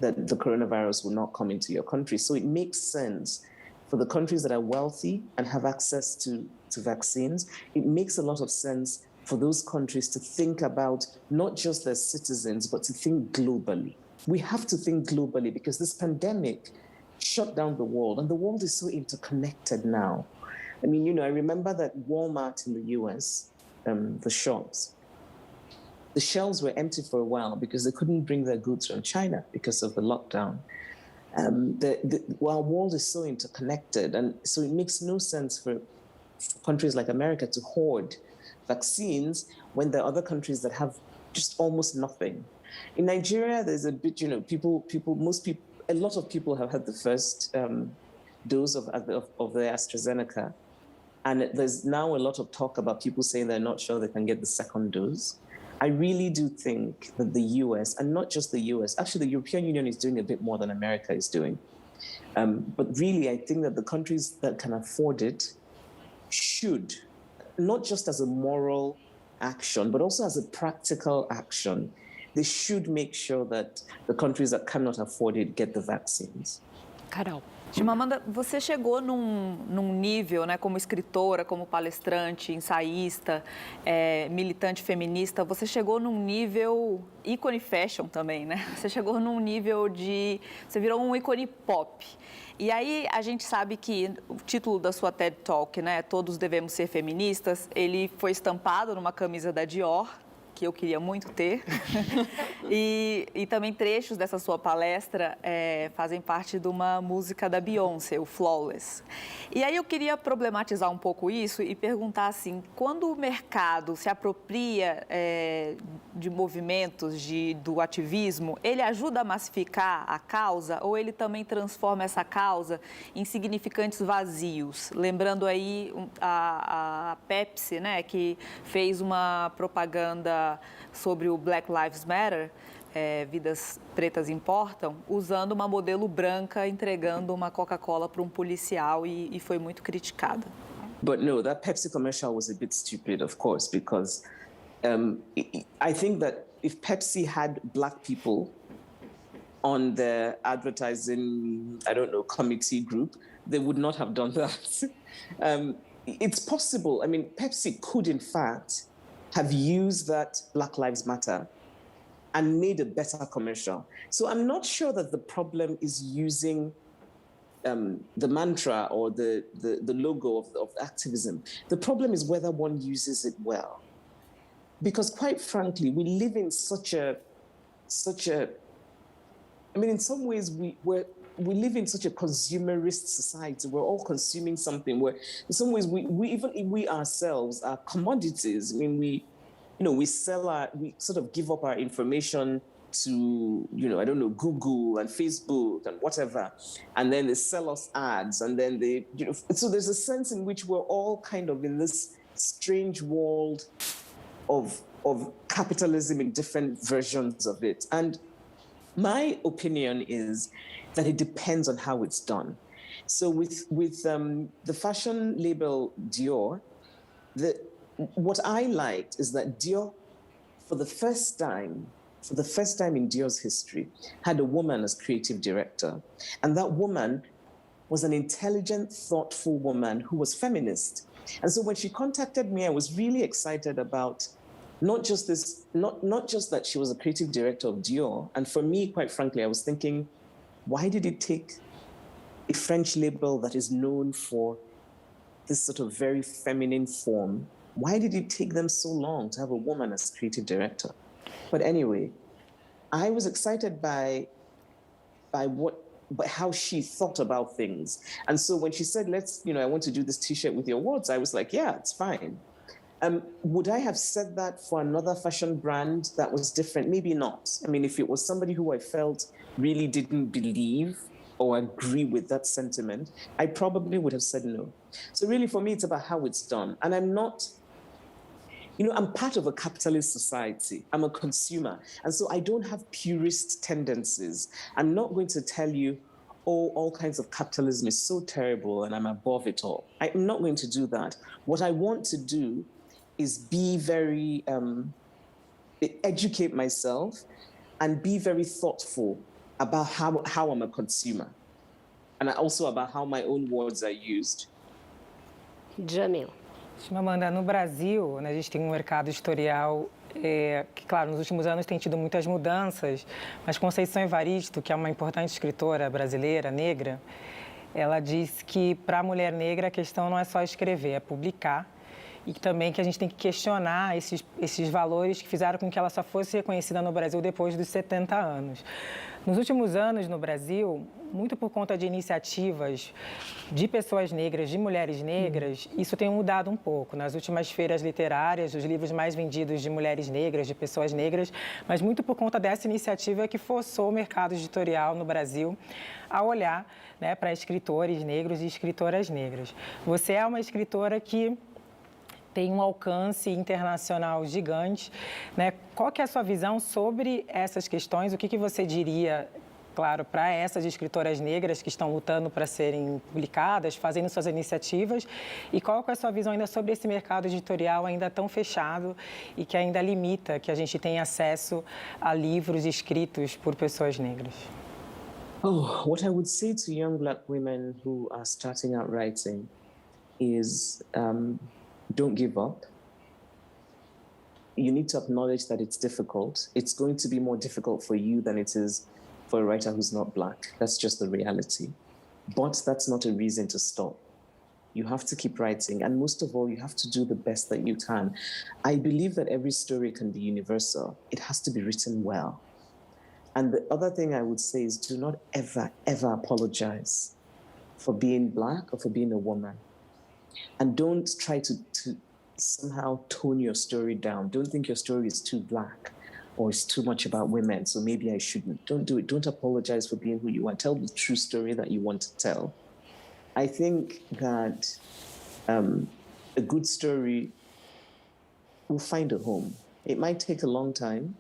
the coronavirus will not come into your country. So it makes sense for the countries that are wealthy and have access to vaccines. It makes a lot of sense for those countries to think about not just their citizens, but to think globally. We have to think globally because this pandemic shut down the world, and the world is so interconnected now. I mean, I remember that Walmart in the US, the shops, the shelves were empty for a while because they couldn't bring their goods from China because of the lockdown. Our world is so interconnected, and so it makes no sense for countries like America to hoard vaccines when there are other countries that have just almost nothing. In Nigeria, there's a bit, a lot of people have had the first dose of the AstraZeneca. And there's now a lot of talk about people saying they're not sure they can get the second dose. I really do think that the US, and not just the US, actually the European Union is doing a bit more than America is doing. But really, I think that the countries that can afford it should, not just as a moral action, but also as a practical action, they should make sure that the countries that cannot afford it get the vaccines. Carol. Chimamanda, você chegou num nível, né, como escritora, como palestrante, ensaísta, militante feminista, você chegou num nível ícone fashion também, né? Você chegou num nível você virou um ícone pop. E aí a gente sabe que o título da sua TED Talk, né, Todos Devemos Ser Feministas, ele foi estampado numa camisa da Dior, que eu queria muito ter. E também trechos dessa sua palestra fazem parte de uma música da Beyoncé, o Flawless. E aí eu queria problematizar um pouco isso e perguntar assim, quando o mercado se apropria de movimentos do ativismo, ele ajuda a massificar a causa ou ele também transforma essa causa em significantes vazios? Lembrando aí a Pepsi, né, que fez uma propaganda sobre o Black Lives Matter, vidas pretas importam, usando uma modelo branca entregando uma Coca-Cola para um policial e foi muito criticada. But no, that Pepsi commercial was a bit stupid, of course, because I think that if Pepsi had black people on their advertising, committee group, they would not have done that. It's possible. I mean, Pepsi could, in fact, have used that Black Lives Matter and made a better commercial. So I'm not sure that the problem is using the mantra or the logo of activism. The problem is whether one uses it well. Because quite frankly, we live in such a I mean, in some ways we live in such a consumerist society. We're all consuming something. Where in some ways we ourselves are commodities. I mean, we sort of give up our information to, Google and Facebook and whatever, and then they sell us ads, and then so there's a sense in which we're all kind of in this strange world of capitalism in different versions of it. And my opinion is that it depends on how it's done. So with the fashion label Dior, what I liked is that Dior, for the first time in Dior's history, had a woman as creative director. And that woman was an intelligent, thoughtful woman who was feminist. And so when she contacted me, I was really excited about not just that she was a creative director of Dior. And for me, quite frankly, I was thinking, why did it take a French label that is known for this sort of very feminine form? Why did it take them so long to have a woman as creative director? But anyway, I was excited by how she thought about things. And so when she said, I want to do this T-shirt with your words, I was like, yeah, it's fine. Would I have said that for another fashion brand that was different? Maybe not. I mean, if it was somebody who I felt really didn't believe or agree with that sentiment, I probably would have said no. So really, for me, it's about how it's done. And I'm not, I'm part of a capitalist society. I'm a consumer. And so I don't have purist tendencies. I'm not going to tell you, all kinds of capitalism is so terrible and I'm above it all. I'm not going to do that. What I want to do is be very, educate myself and be very thoughtful about how I'm a consumer, and also about how my own words are used. Jamil. Chimamanda, no Brasil, a gente tem um mercado editorial que, claro, nos últimos anos tem tido muitas mudanças, mas Conceição Evaristo, que é uma importante escritora brasileira, negra, ela diz que para a mulher negra a questão não é só escrever, é publicar. E também que a gente tem que questionar esses valores que fizeram com que ela só fosse reconhecida no Brasil depois dos 70 anos. Nos últimos anos, no Brasil, muito por conta de iniciativas de pessoas negras, de mulheres negras, isso tem mudado um pouco. Nas últimas feiras literárias, os livros mais vendidos de mulheres negras, de pessoas negras, mas muito por conta dessa iniciativa que forçou o mercado editorial no Brasil a olhar, né, para escritores negros e escritoras negras. Você é uma escritora que tem um alcance internacional gigante, né? Qual que é a sua visão sobre essas questões? O que você diria, claro, para essas escritoras negras que estão lutando para serem publicadas, fazendo suas iniciativas? E qual que é a sua visão ainda sobre esse mercado editorial ainda tão fechado e que ainda limita que a gente tenha acesso a livros escritos por pessoas negras? Oh, what I would say to young Black women who are starting out writing is, don't give up. You need to acknowledge that it's difficult. It's going to be more difficult for you than it is for a writer who's not Black. That's just the reality. But that's not a reason to stop. You have to keep writing. And most of all, you have to do the best that you can. I believe that every story can be universal. It has to be written well. And the other thing I would say is do not ever, ever apologize for being Black or for being a woman. And don't try to somehow tone your story down. Don't think your story is too Black or it's too much about women, so maybe I shouldn't. Don't do it. Don't apologize for being who you are. Tell the true story that you want to tell. I think that a good story will find a home. It might take a long time.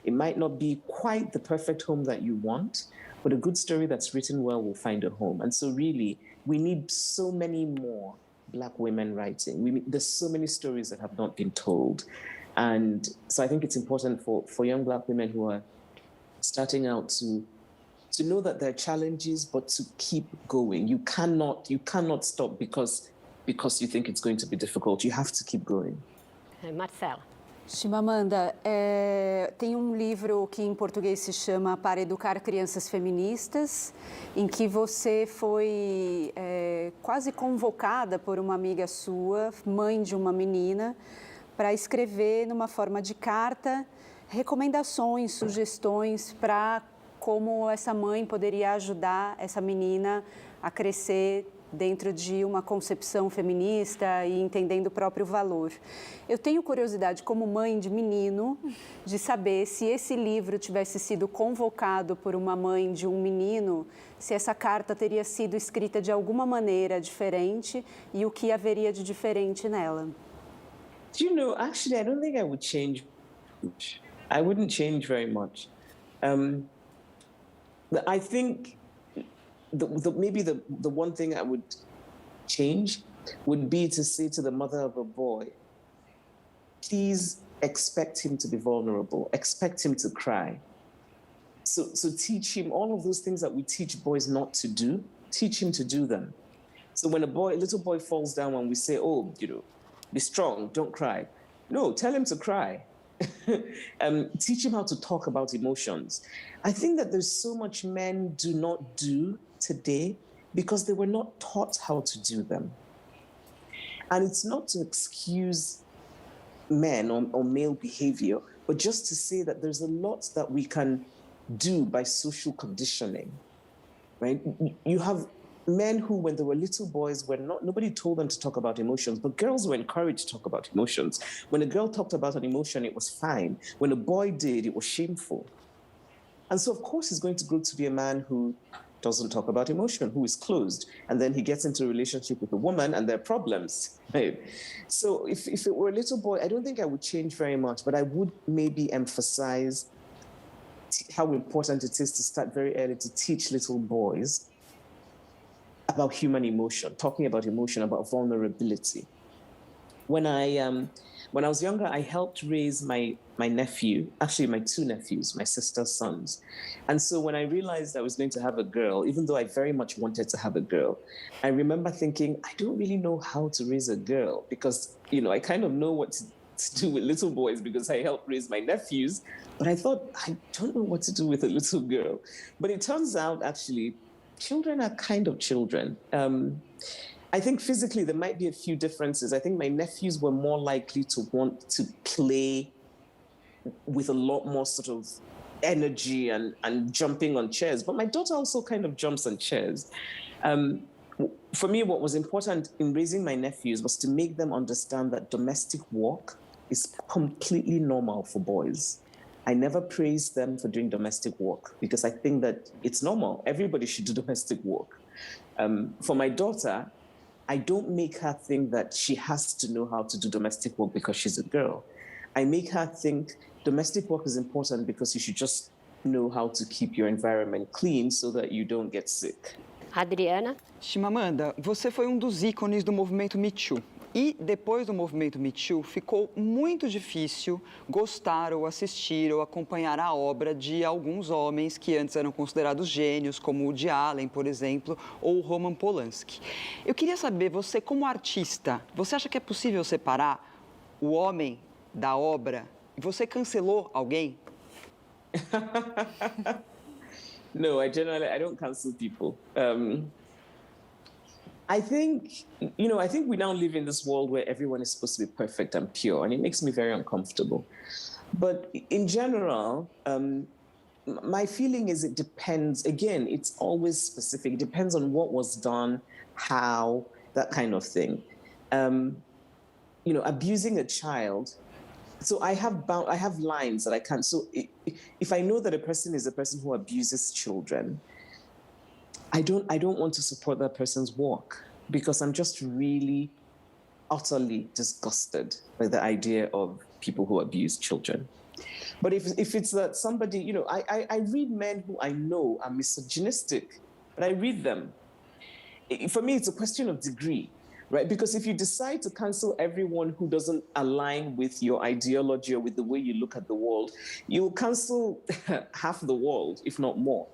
It might not be quite the perfect home that you want, but a good story that's written well will find a home. And so really, we need so many more Black women writing. There's so many stories that have not been told. And so I think it's important for young Black women who are starting out to know that there are challenges, but to keep going. You cannot stop because you think it's going to be difficult. You have to keep going. Marcela. Chimamanda, tem livro que em português se chama Para Educar Crianças Feministas, em que você foi quase convocada por uma amiga sua, mãe de uma menina, para escrever numa forma de carta recomendações, sugestões para como essa mãe poderia ajudar essa menina a crescer dentro de uma concepção feminista e entendendo o próprio valor. Eu tenho curiosidade, como mãe de menino, de saber se esse livro tivesse sido convocado por uma mãe de um menino, se essa carta teria sido escrita de alguma maneira diferente e o que haveria de diferente nela. Do you know, actually, I don't think I would change much. I wouldn't change very much. I think maybe the one thing I would change would be to say to the mother of a boy, please expect him to be vulnerable, expect him to cry. So teach him all of those things that we teach boys not to do, teach him to do them. So when a little boy falls down and we say, oh, be strong, don't cry. No, tell him to cry. Teach him how to talk about emotions. I think that there's so much men do not do today because they were not taught how to do them. And it's not to excuse men or male behavior, but just to say that there's a lot that we can do by social conditioning, right? You have men who, when they were little boys, nobody told them to talk about emotions, but girls were encouraged to talk about emotions. When a girl talked about an emotion, it was fine. When a boy did, it was shameful. And so, of course, he's going to grow to be a man who doesn't talk about emotion, who is closed. And then he gets into a relationship with a woman and there are problems. Right? So if it were a little boy, I don't think I would change very much, but I would maybe emphasize how important it is to start very early to teach little boys about human emotion, talking about emotion, about vulnerability. When I was younger, I helped raise my nephew, actually my two nephews, my sister's sons. And so when I realized I was going to have a girl, even though I very much wanted to have a girl, I remember thinking, I don't really know how to raise a girl because, I kind of know what to do with little boys because I helped raise my nephews. But I thought, I don't know what to do with a little girl. But it turns out, actually, children are kind of children. I think physically there might be a few differences. I think my nephews were more likely to want to play with a lot more sort of energy and jumping on chairs. But my daughter also kind of jumps on chairs. For me, what was important in raising my nephews was to make them understand that domestic work is completely normal for boys. I never praised them for doing domestic work because I think that it's normal. Everybody should do domestic work. For my daughter, I don't make her think that she has to know how to do domestic work because she's a girl. I make her think domestic work is important because you should just know how to keep your environment clean so that you don't get sick. Adriana? Chimamanda, você foi dos ícones do movimento Me Too. E depois do movimento Me Too, ficou muito difícil gostar ou assistir ou acompanhar a obra de alguns homens que antes eram considerados gênios, como o Woody Allen, por exemplo, ou o Roman Polanski. Eu queria saber, você como artista, você acha que é possível separar o homem da obra? Você cancelou alguém? No, I don't cancel people. I think we now live in this world where everyone is supposed to be perfect and pure, and it makes me very uncomfortable. But in general, my feeling is it depends. Again, it's always specific. It depends on what was done, how, that kind of thing. Abusing a child. So I have lines that I can't. So if I know that a person is a person who abuses children, I don't want to support that person's work because I'm just really utterly disgusted by the idea of people who abuse children. But if it's that somebody, I read men who I know are misogynistic, but I read them. For me, it's a question of degree, right? Because if you decide to cancel everyone who doesn't align with your ideology or with the way you look at the world, you'll cancel half the world, if not more.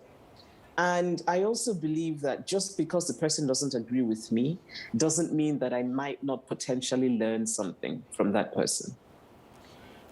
And I also believe that just because the person doesn't agree with me doesn't mean that I might not potentially learn something from that person.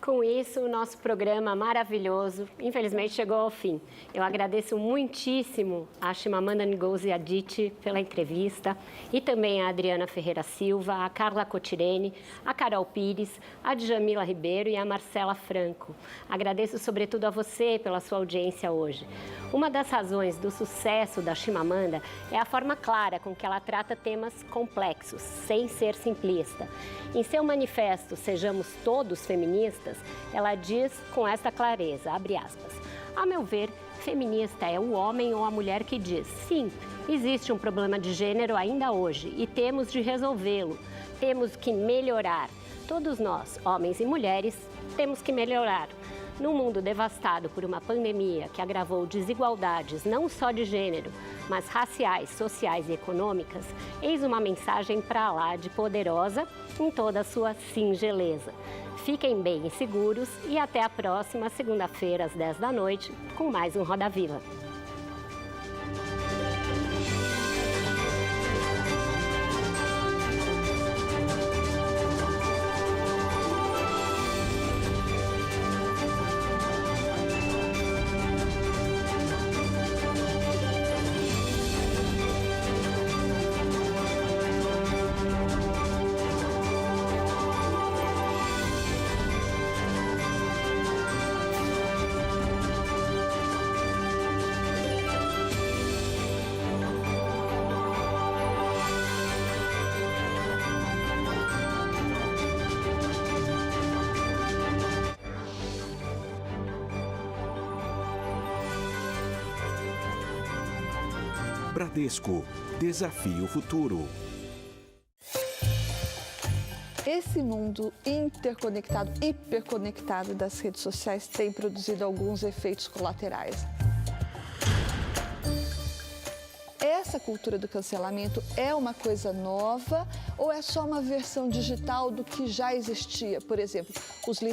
Com isso, o nosso programa maravilhoso, infelizmente, chegou ao fim. Eu agradeço muitíssimo a Chimamanda Ngozi Adichie pela entrevista e também a Adriana Ferreira Silva, a Carla Cotirene, a Carol Pires, a Djamila Ribeiro e a Marcela Franco. Agradeço, sobretudo, a você pela sua audiência hoje. Uma das razões do sucesso da Chimamanda é a forma clara com que ela trata temas complexos, sem ser simplista. Em seu manifesto Sejamos Todos Feministas, ela diz com esta clareza, abre aspas, a meu ver, feminista é o homem ou a mulher que diz, sim, existe um problema de gênero ainda hoje e temos de resolvê-lo, temos que melhorar. Todos nós, homens e mulheres, temos que melhorar. Num mundo devastado por uma pandemia que agravou desigualdades não só de gênero, mas raciais, sociais e econômicas, eis uma mensagem para lá de poderosa em toda a sua singeleza. Fiquem bem e seguros e até a próxima segunda-feira às 10 da noite com mais um Roda Viva. Bradesco, desafio futuro. Esse mundo interconectado, hiperconectado das redes sociais tem produzido alguns efeitos colaterais. Essa cultura do cancelamento é uma coisa nova ou é só uma versão digital do que já existia? Por exemplo, os